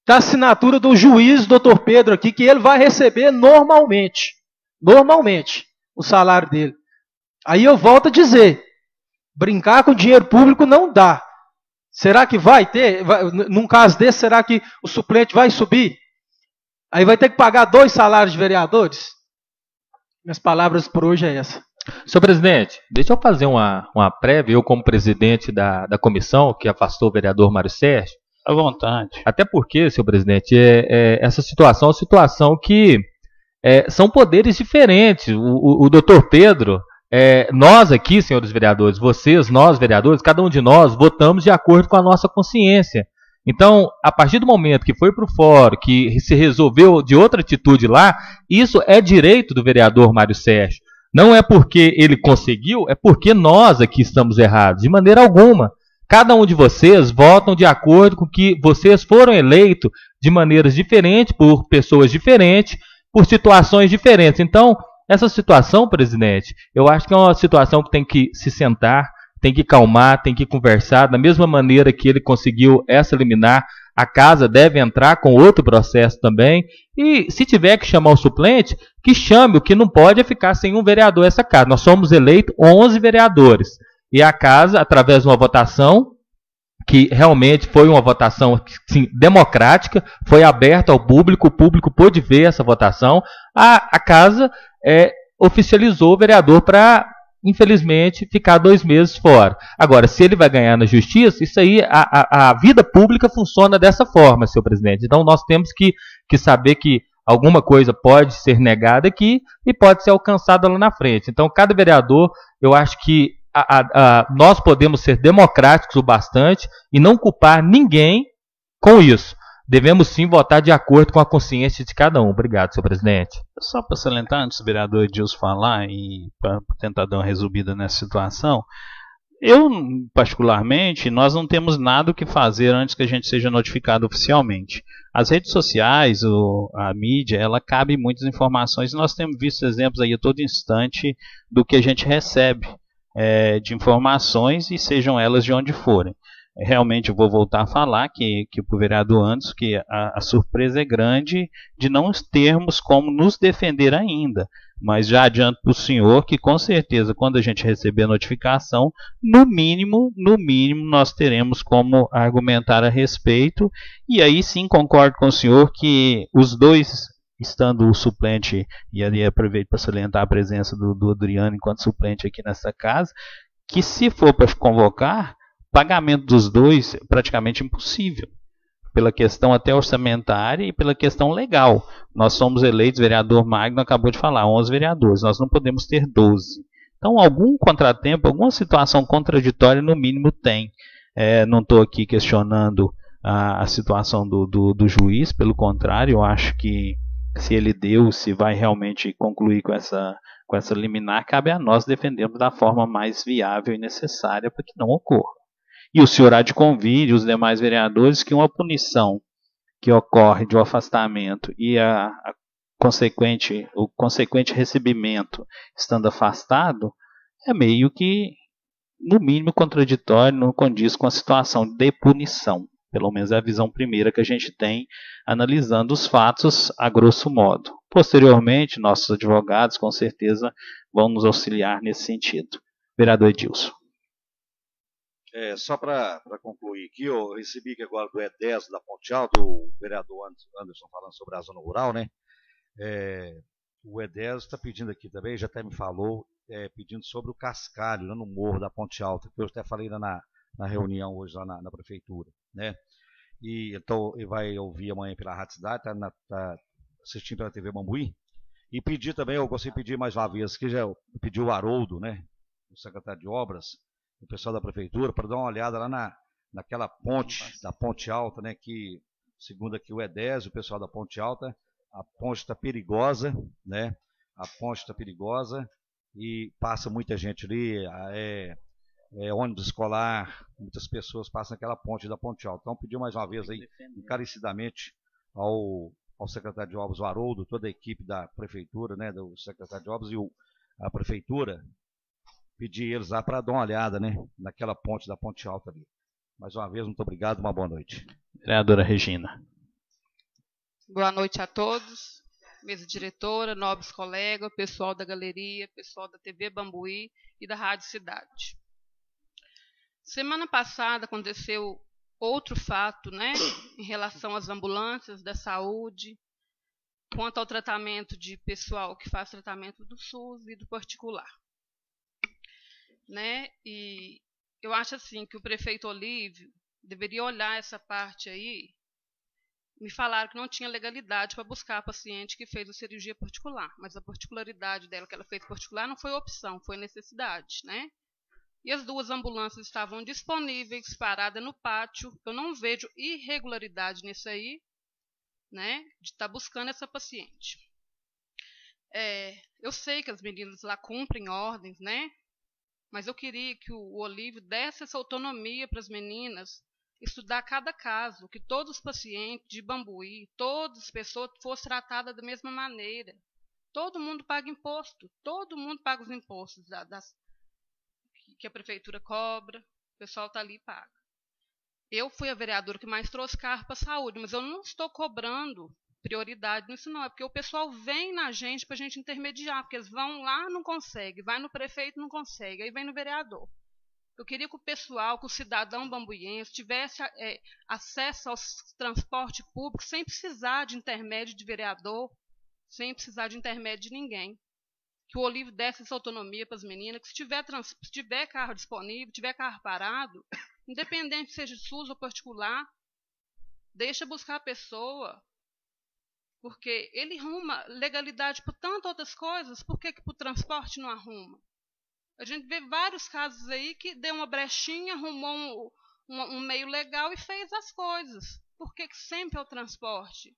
Está a assinatura do juiz, doutor Pedro, aqui, que ele vai receber normalmente, o salário dele. Aí eu volto a dizer, brincar com dinheiro público não dá. Será que vai ter, num caso desse, será que o suplente vai subir? Aí vai ter que pagar 2 salários de vereadores? Minhas palavras por hoje é essa. Senhor presidente, deixa eu fazer uma prévia, eu como presidente da comissão que afastou o vereador Mário Sérgio, À vontade. Até porque, senhor presidente, essa situação é uma situação que são poderes diferentes. O doutor Pedro, nós aqui, senhores vereadores, vocês, nós vereadores, cada um de nós votamos de acordo com a nossa consciência. Então, a partir do momento que foi para o fórum, que se resolveu de outra atitude lá, isso é direito do vereador Mário Sérgio. Não é porque ele conseguiu, é porque nós aqui estamos errados, de maneira alguma. Cada um de vocês votam de acordo com que vocês foram eleitos de maneiras diferentes, por pessoas diferentes, por situações diferentes. Então, essa situação, presidente, eu acho que é uma situação que tem que se sentar, tem que calmar, tem que conversar. Da mesma maneira que ele conseguiu essa liminar, a casa deve entrar com outro processo também. E se tiver que chamar o suplente, que chame. O que não pode é ficar sem um vereador essa casa. Nós somos eleitos 11 vereadores. E a casa, através de uma votação, que realmente foi uma votação sim, democrática, foi aberta ao público, o público pôde ver essa votação, a casa oficializou o vereador para, infelizmente, ficar 2 meses fora. Agora, se ele vai ganhar na justiça, isso aí, a vida pública funciona dessa forma, senhor presidente. Então, nós temos que saber que alguma coisa pode ser negada aqui e pode ser alcançada lá na frente. Então, cada vereador, eu acho que nós podemos ser democráticos o bastante e não culpar ninguém com isso. Devemos sim votar de acordo com a consciência de cada um. Obrigado, senhor presidente. Só para salientar, antes do vereador Edilson falar e para tentar dar uma resumida nessa situação, eu, particularmente, nós não temos nada o que fazer antes que a gente seja notificado oficialmente. As redes sociais, a mídia, ela cabe muitas informações e nós temos visto exemplos aí a todo instante do que a gente recebe de informações e sejam elas de onde forem. Realmente eu vou voltar a falar que para o vereador Anderson, que a surpresa é grande de não termos como nos defender ainda. Mas já adianto para o senhor que com certeza quando a gente receber a notificação, no mínimo nós teremos como argumentar a respeito. E aí sim concordo com o senhor que os dois, estando o suplente, e ali aproveito para salientar a presença do Adriano enquanto suplente aqui nessa casa, que se for para convocar, pagamento dos dois é praticamente impossível, pela questão até orçamentária e pela questão legal. Nós somos eleitos, vereador Magno acabou de falar, 11 vereadores, nós não podemos ter 12. Então algum contratempo, alguma situação contraditória no mínimo tem. Não estou aqui questionando a situação do juiz, pelo contrário, eu acho que se ele se vai realmente concluir com essa liminar, cabe a nós defendermos da forma mais viável e necessária para que não ocorra. E o senhor há de convir os demais vereadores que uma punição que ocorre de um afastamento e o consequente recebimento estando afastado é meio que, no mínimo, contraditório, não condiz com a situação de punição. Pelo menos é a visão primeira que a gente tem analisando os fatos a grosso modo. Posteriormente, nossos advogados com certeza vão nos auxiliar nesse sentido. Vereador Edilson. Só para concluir aqui, eu recebi aqui agora do E10 da Ponte Alta, o vereador Anderson falando sobre a zona rural, né? O E10 está pedindo aqui também, já até me falou, pedindo sobre o cascalho, lá no morro da Ponte Alta, que eu até falei lá na reunião hoje lá na prefeitura, né? E então ele vai ouvir amanhã pela Rádio Cidade, tá assistindo pela TV Bambuí. E pedir também, eu gostaria de pedir mais uma vez, que já pediu o Haroldo, né? O secretário de Obras, o pessoal da prefeitura, para dar uma olhada lá naquela ponte, da Ponte Alta, né? Que, segundo aqui o E10, o pessoal da Ponte Alta, a ponte está perigosa, né? A ponte está perigosa e passa muita gente ali, ônibus escolar, muitas pessoas passam naquela ponte da Ponte Alta. Então, pediu mais uma vez aí, encarecidamente, ao secretário de Obras, o Haroldo, toda a equipe da prefeitura, né, do secretário de Obras e a prefeitura, pedir eles lá para dar uma olhada, né, naquela ponte da Ponte Alta ali. Mais uma vez, muito obrigado, uma boa noite. Vereadora Regina. Boa noite a todos, mesa diretora, nobres colegas, pessoal da galeria, pessoal da TV Bambuí e da Rádio Cidade. Semana passada aconteceu outro fato, né, em relação às ambulâncias da saúde, quanto ao tratamento de pessoal que faz tratamento do SUS e do particular. Né? E eu acho assim que o prefeito Olívio, deveria olhar essa parte aí. Me falaram que não tinha legalidade para buscar a paciente que fez a cirurgia particular, mas a particularidade dela, que ela fez particular, não foi opção, foi necessidade, né? E as 2 ambulâncias estavam disponíveis, paradas no pátio. Eu não vejo irregularidade nisso aí, né, de estar buscando essa paciente. Eu sei que as meninas lá cumprem ordens, né? Mas eu queria que o Olívio desse essa autonomia para as meninas estudar cada caso, que todos os pacientes de Bambuí, todas as pessoas fossem tratadas da mesma maneira. Todo mundo paga imposto, todo mundo paga os impostos que a prefeitura cobra, o pessoal está ali e paga. Eu fui a vereadora que mais trouxe carro para a saúde, mas eu não estou cobrando prioridade nisso não, é porque o pessoal vem na gente para a gente intermediar, porque eles vão lá, não consegue, vai no prefeito, não consegue, aí vem no vereador. Eu queria que o pessoal, que o cidadão bambuiense tivesse acesso ao transporte público sem precisar de intermédio de vereador, sem precisar de intermédio de ninguém. Que o Olívio desse essa autonomia para as meninas, que se tiver carro disponível, tiver carro parado, independente se seja SUS ou particular, deixa buscar a pessoa, porque ele arruma legalidade para tantas outras coisas, por que para o transporte não arruma? A gente vê vários casos aí que deu uma brechinha, arrumou um meio legal e fez as coisas. Por que sempre é o transporte?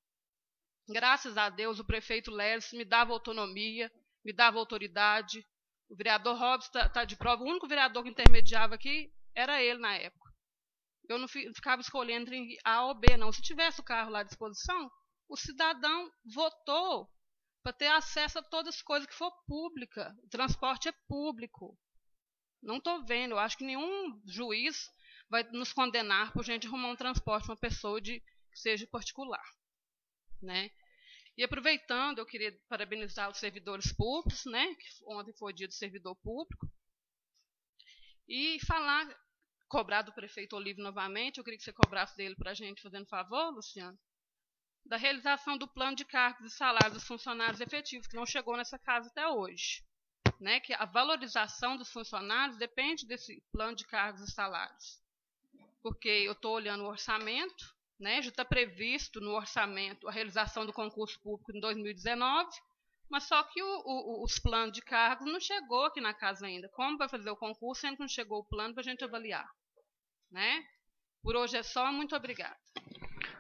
Graças a Deus, o prefeito Leles me dava autonomia, me dava autoridade. O vereador Robson está de prova. O único vereador que intermediava aqui era ele na época. Eu não ficava escolhendo entre A ou B, não. Se tivesse o carro lá à disposição, o cidadão votou para ter acesso a todas as coisas que for pública. O transporte é público. Não estou vendo. Eu acho que nenhum juiz vai nos condenar por gente arrumar um transporte para uma pessoa que seja particular, né? E aproveitando, eu queria parabenizar os servidores públicos, né? Que ontem foi dia do servidor público. E cobrar do prefeito Olívio novamente, eu queria que você cobrasse dele para a gente, fazendo favor, Luciano, da realização do plano de cargos e salários dos funcionários efetivos, que não chegou nessa casa até hoje. Né? Que a valorização dos funcionários depende desse plano de cargos e salários. Porque eu estou olhando o orçamento, né? Já está previsto no orçamento a realização do concurso público em 2019, mas só que os planos de cargos não chegou aqui na casa ainda. Como vai fazer o concurso, sendo que não chegou o plano para a gente avaliar? Né? Por hoje é só, muito obrigada.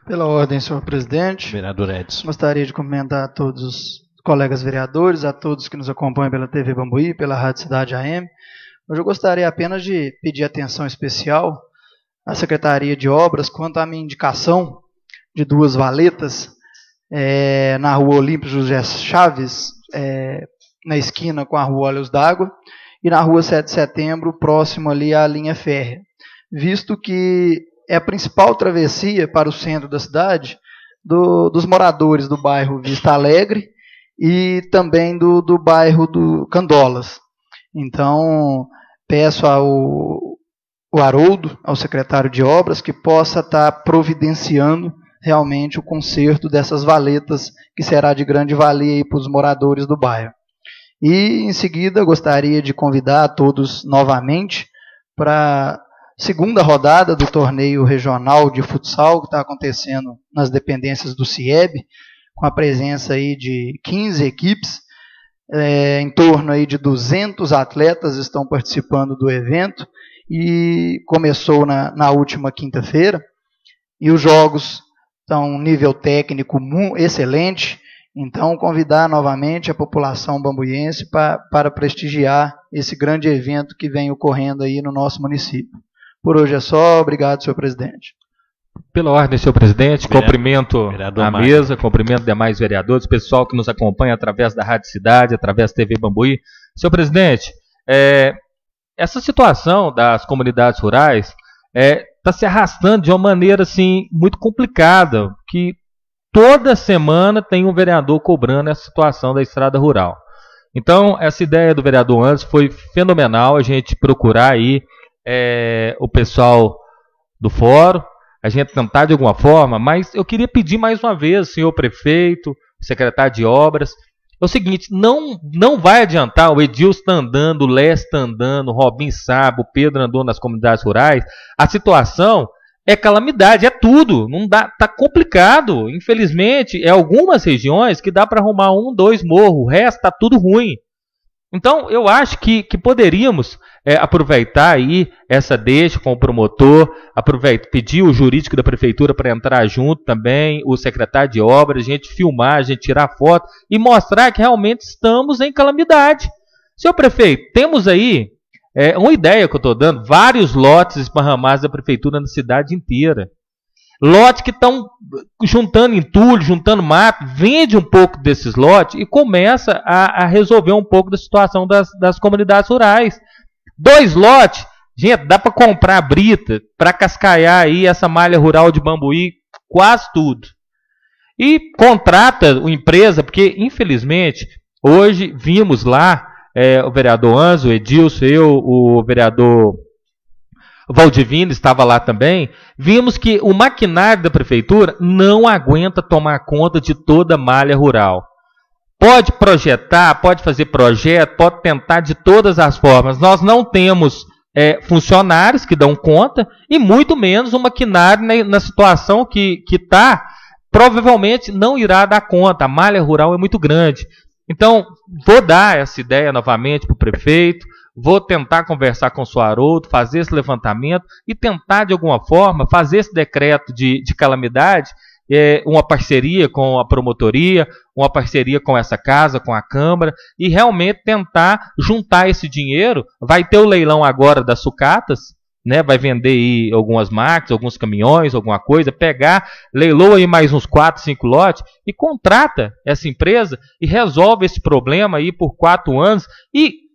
Pela ordem, senhor presidente. Vereador Edson. Gostaria de cumprimentar a todos os colegas vereadores, a todos que nos acompanham pela TV Bambuí, pela Rádio Cidade AM. Hoje eu gostaria apenas de pedir atenção especial à Secretaria de Obras quanto à minha indicação de 2 valetas na Rua Olímpio José Chaves, na esquina com a Rua Olhos d'Água, e na Rua 7 de Setembro, próximo ali à linha férrea, visto que é a principal travessia para o centro da cidade dos moradores do bairro Vista Alegre e também do bairro do Candolas. Então, peço ao Haroldo, ao secretário de Obras, que possa estar providenciando realmente o conserto dessas valetas, que será de grande valia para os moradores do bairro. E, em seguida, gostaria de convidar a todos novamente para segunda rodada do torneio regional de futsal que está acontecendo nas dependências do CIEB, com a presença aí de 15 equipes, em torno aí de 200 atletas estão participando do evento, e começou na última quinta-feira, e os jogos estão nível técnico excelente. Então, convidar novamente a população bambuiense para prestigiar esse grande evento que vem ocorrendo aí no nosso município. Por hoje é só. Obrigado, senhor presidente. Pela ordem, senhor presidente, cumprimento a mesa, cumprimento demais vereadores, pessoal que nos acompanha através da Rádio Cidade, através da TV Bambuí. Senhor presidente, essa situação das comunidades rurais está se arrastando de uma maneira assim, muito complicada, que toda semana tem um vereador cobrando essa situação da estrada rural. Então, essa ideia do vereador Anderson foi fenomenal, a gente procurar aí o pessoal do fórum, a gente tentar de alguma forma, mas eu queria pedir mais uma vez, senhor prefeito, secretário de obras, é o seguinte, não vai adiantar, o Edilson está andando, o Leste está andando, o Robin sabe, o Pedro andou nas comunidades rurais, a situação é calamidade, é tudo. Não dá, tá complicado. Infelizmente, algumas regiões que dá para arrumar 1, 2 morros, o resto tá tudo ruim. Então, eu acho que poderíamos aproveitar aí essa deixa com o promotor, pedir o jurídico da prefeitura para entrar junto também, o secretário de obras, a gente filmar, a gente tirar foto e mostrar que realmente estamos em calamidade. Senhor prefeito, temos aí uma ideia que eu estou dando, vários lotes esparramados da prefeitura na cidade inteira. Lotes que estão juntando entulho, juntando mato, vende um pouco desses lotes e começa a resolver um pouco da situação das comunidades rurais. 2 lotes, gente, dá para comprar brita, para cascaiar aí essa malha rural de Bambuí, quase tudo. E contrata uma empresa, porque infelizmente, hoje vimos lá, o vereador Anzo, o Edilson, o vereador Valdivino estava lá também, vimos que o maquinário da prefeitura não aguenta tomar conta de toda a malha rural. Pode projetar, pode fazer projeto, pode tentar de todas as formas. Nós não temos funcionários que dão conta e muito menos um maquinário na situação que está, provavelmente não irá dar conta. A malha rural é muito grande. Então, vou dar essa ideia novamente para o prefeito, vou tentar conversar com o senhor Haroldo, fazer esse levantamento e tentar, de alguma forma, fazer esse decreto de calamidade, uma parceria com a promotoria, uma parceria com essa casa, com a Câmara, e realmente tentar juntar esse dinheiro. Vai ter o leilão agora das sucatas, né? Vai vender aí algumas máquinas, alguns caminhões, alguma coisa, leiloa aí mais uns 4, 5 lotes e contrata essa empresa e resolve esse problema aí por 4 anos e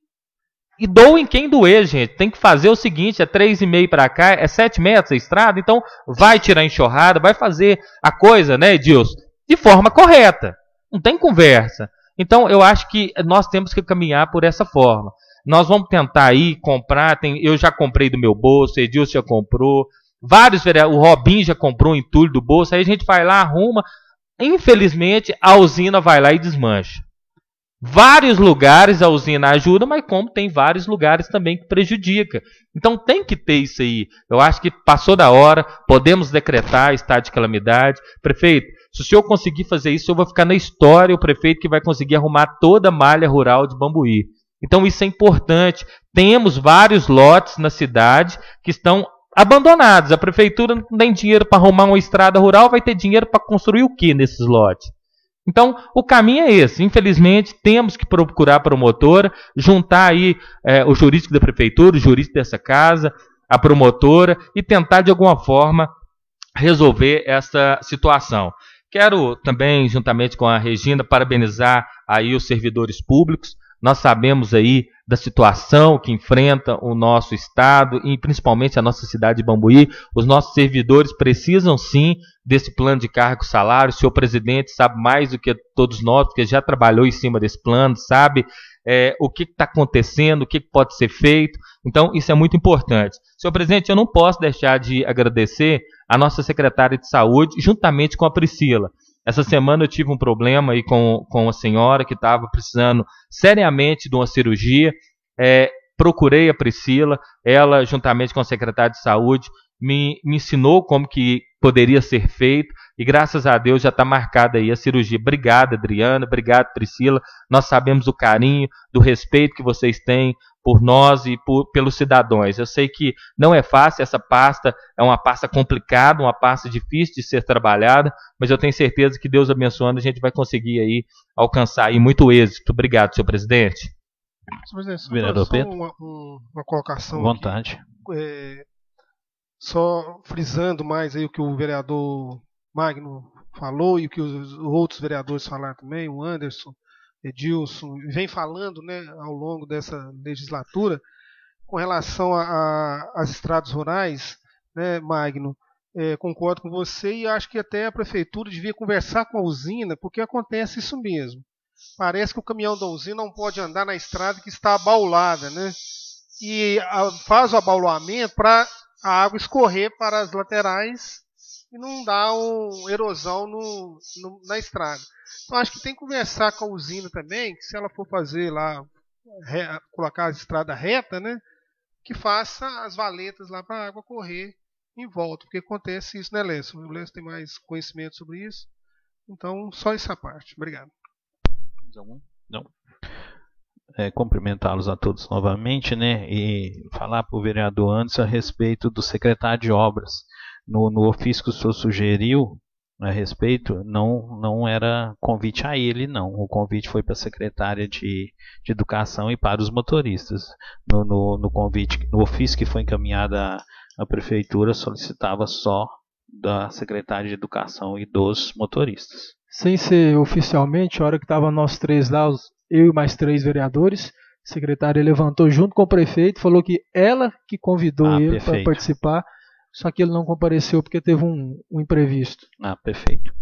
doem quem doer, gente. Tem que fazer o seguinte, 3,5 para cá, 7 metros a estrada, então vai tirar a enxurrada, vai fazer a coisa, né, Edilson, de forma correta. Não tem conversa. Então, eu acho que nós temos que caminhar por essa forma. Nós vamos tentar aí comprar, eu já comprei do meu bolso, o Edilson já comprou, o Robin já comprou um entulho do bolso, aí a gente vai lá, arruma, infelizmente a usina vai lá e desmancha. Vários lugares a usina ajuda, mas como tem vários lugares também que prejudica. Então tem que ter isso aí. Eu acho que passou da hora, podemos decretar estado de calamidade. Prefeito, se o senhor conseguir fazer isso, eu vou ficar na história o prefeito que vai conseguir arrumar toda a malha rural de Bambuí. Então isso é importante. Temos vários lotes na cidade que estão abandonados. A prefeitura não tem dinheiro para arrumar uma estrada rural, vai ter dinheiro para construir o que nesses lotes? Então, o caminho é esse. Infelizmente, temos que procurar a promotora, juntar aí o jurídico da prefeitura, o jurídico dessa casa, a promotora e tentar, de alguma forma, resolver essa situação. Quero também, juntamente com a Regina, parabenizar aí os servidores públicos. Nós sabemos aí da situação que enfrenta o nosso estado e principalmente a nossa cidade de Bambuí. Os nossos servidores precisam sim desse plano de cargo e salário. O senhor presidente sabe mais do que todos nós, porque já trabalhou em cima desse plano, sabe o que está acontecendo, o que pode ser feito. Então isso é muito importante. Senhor presidente, eu não posso deixar de agradecer a nossa secretária de saúde, juntamente com a Priscila. Essa semana eu tive um problema aí com a senhora que estava precisando seriamente de uma cirurgia. Procurei a Priscila, ela juntamente com a secretária de saúde me ensinou como que poderia ser feito e graças a Deus já está marcada aí a cirurgia. Obrigado, Adriana, obrigado, Priscila. Nós sabemos do carinho, do respeito que vocês têm por nós e pelos cidadãos. Eu sei que não é fácil, essa pasta é uma pasta complicada, uma pasta difícil de ser trabalhada, mas eu tenho certeza que Deus abençoando a gente vai conseguir aí alcançar aí muito êxito. Obrigado, senhor presidente. Senhor presidente, Vereador só Pedro? uma colocação À vontade. aqui, só frisando mais aí o que o vereador Magno falou e o que os outros vereadores falaram também, o Anderson, Edilson, vem falando, né, ao longo dessa legislatura, com relação às estradas rurais, né, Magno, concordo com você e acho que até a prefeitura devia conversar com a usina, porque acontece isso mesmo. Parece que o caminhão da usina não pode andar na estrada que está abaulada, né? E faz o abaulamento para a água escorrer para as laterais e não dar uma erosão na estrada. Então acho que tem que conversar com a usina também, que se ela for fazer lá, colocar a estrada reta, né, que faça as valetas lá para a água correr em volta, porque acontece isso, né, Lécio? O Lécio tem mais conhecimento sobre isso. Então, só essa parte. Obrigado. Não. Cumprimentá-los a todos novamente, né, e falar para o vereador Anderson a respeito do secretário de obras. No ofício que o senhor sugeriu a respeito, não era convite a ele, não. O convite foi para a secretária de educação e para os motoristas. No convite, no ofício que foi encaminhado à prefeitura, solicitava só da secretária de educação e dos motoristas. Sem ser oficialmente, a hora que estava nós três lá, eu e mais 3 vereadores, a secretária levantou junto com o prefeito, falou que ela que convidou ele para participar, só que ele não compareceu porque teve um imprevisto. Perfeito.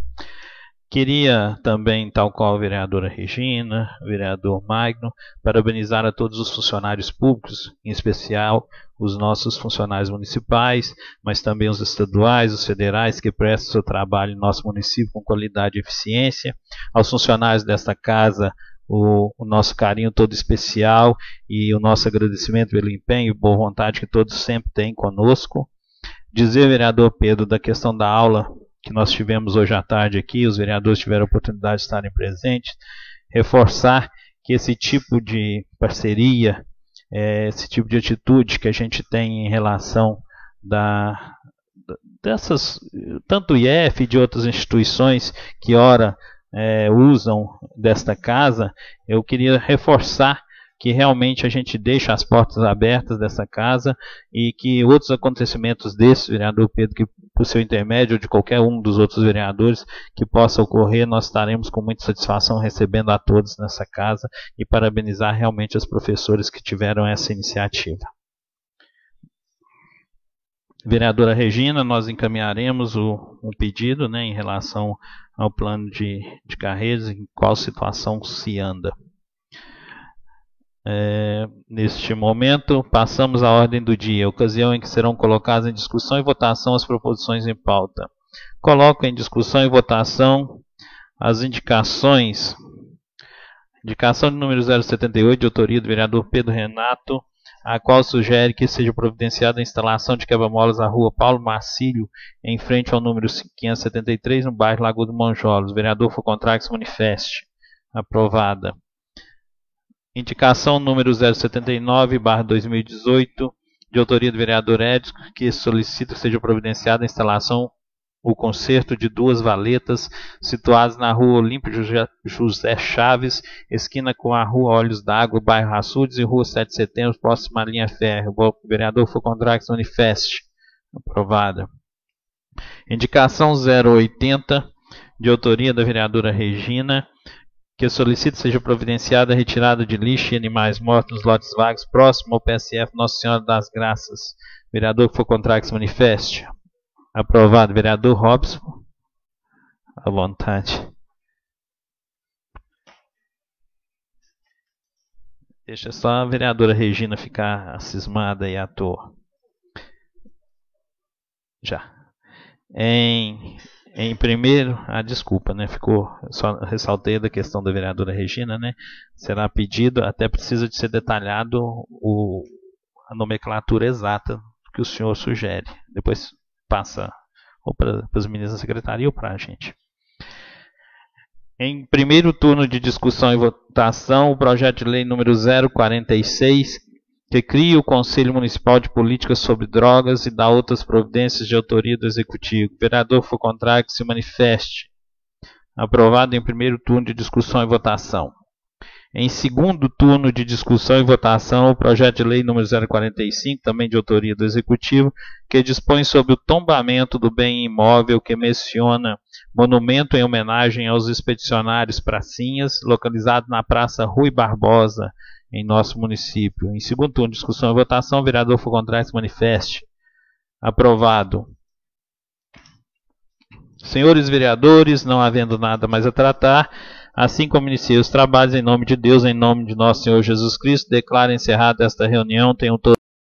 Queria também, tal qual a vereadora Regina, o vereador Magno, parabenizar a todos os funcionários públicos, em especial os nossos funcionários municipais, mas também os estaduais, os federais, que prestam seu trabalho em nosso município com qualidade e eficiência. Aos funcionários desta casa, o nosso carinho todo especial e o nosso agradecimento pelo empenho e boa vontade que todos sempre têm conosco. Dizer, vereador Pedro, da questão da aula que nós tivemos hoje à tarde aqui, os vereadores tiveram a oportunidade de estarem presentes, reforçar que esse tipo de parceria, esse tipo de atitude que a gente tem em relação dessas, tanto o IEF e de outras instituições que ora usam desta casa, eu queria reforçar que realmente a gente deixa as portas abertas dessa casa e que outros acontecimentos desse, vereador Pedro, que por seu intermédio ou de qualquer um dos outros vereadores que possa ocorrer, nós estaremos com muita satisfação recebendo a todos nessa casa e parabenizar realmente os professores que tiveram essa iniciativa. Vereadora Regina, nós encaminharemos um pedido, né, em relação ao plano de carreiras, em qual situação se anda. Neste momento, passamos à ordem do dia, ocasião em que serão colocadas em discussão e votação as proposições em pauta. Coloco em discussão e votação as indicações. Indicação de número 078, de autoria do vereador Pedro Renato, a qual sugere que seja providenciada a instalação de quebra-molas na rua Paulo Marcílio, em frente ao número 573, no bairro Lagoa do Monjolos. O vereador for contrário que se manifeste. Aprovada. Indicação número 079/2018, de autoria do vereador Edson, que solicita que seja providenciada a instalação, o conserto de 2 valetas situadas na rua Olímpio José Chaves, esquina com a rua Olhos d'Água, bairro Açudes, e rua 7 de setembro, próxima à linha férrea. O vereador for contrário que se manifeste. Aprovada. Indicação 080, de autoria da vereadora Regina, que solicita seja providenciada a retirada de lixo e animais mortos nos lotes vagos próximo ao PSF Nossa Senhora das Graças. Vereador que for contrário que se manifeste. Aprovado. Vereador Robson. À vontade. Deixa só a vereadora Regina ficar cismada aí à toa. Já. Em primeiro, desculpa, né? Só ressaltei da questão da vereadora Regina, né? Será pedido, até precisa de ser detalhado a nomenclatura exata que o senhor sugere. Depois passa ou para os meninos da secretaria ou para a gente. Em primeiro turno de discussão e votação, o projeto de lei número 046, que cria o Conselho Municipal de Políticas sobre Drogas e dá outras providências de autoria do Executivo. O vereador for contrário que se manifeste. Aprovado em primeiro turno de discussão e votação. Em segundo turno de discussão e votação, o projeto de lei número 045, também de autoria do Executivo, que dispõe sobre o tombamento do bem imóvel que menciona monumento em homenagem aos expedicionários Pracinhas, localizado na Praça Rui Barbosa, em nosso município. Em segundo turno de discussão e votação, o vereador for contrário se manifeste. Aprovado. Senhores vereadores, não havendo nada mais a tratar, assim como iniciei os trabalhos, em nome de Deus, em nome de nosso Senhor Jesus Cristo, declaro encerrada esta reunião. Tenham todos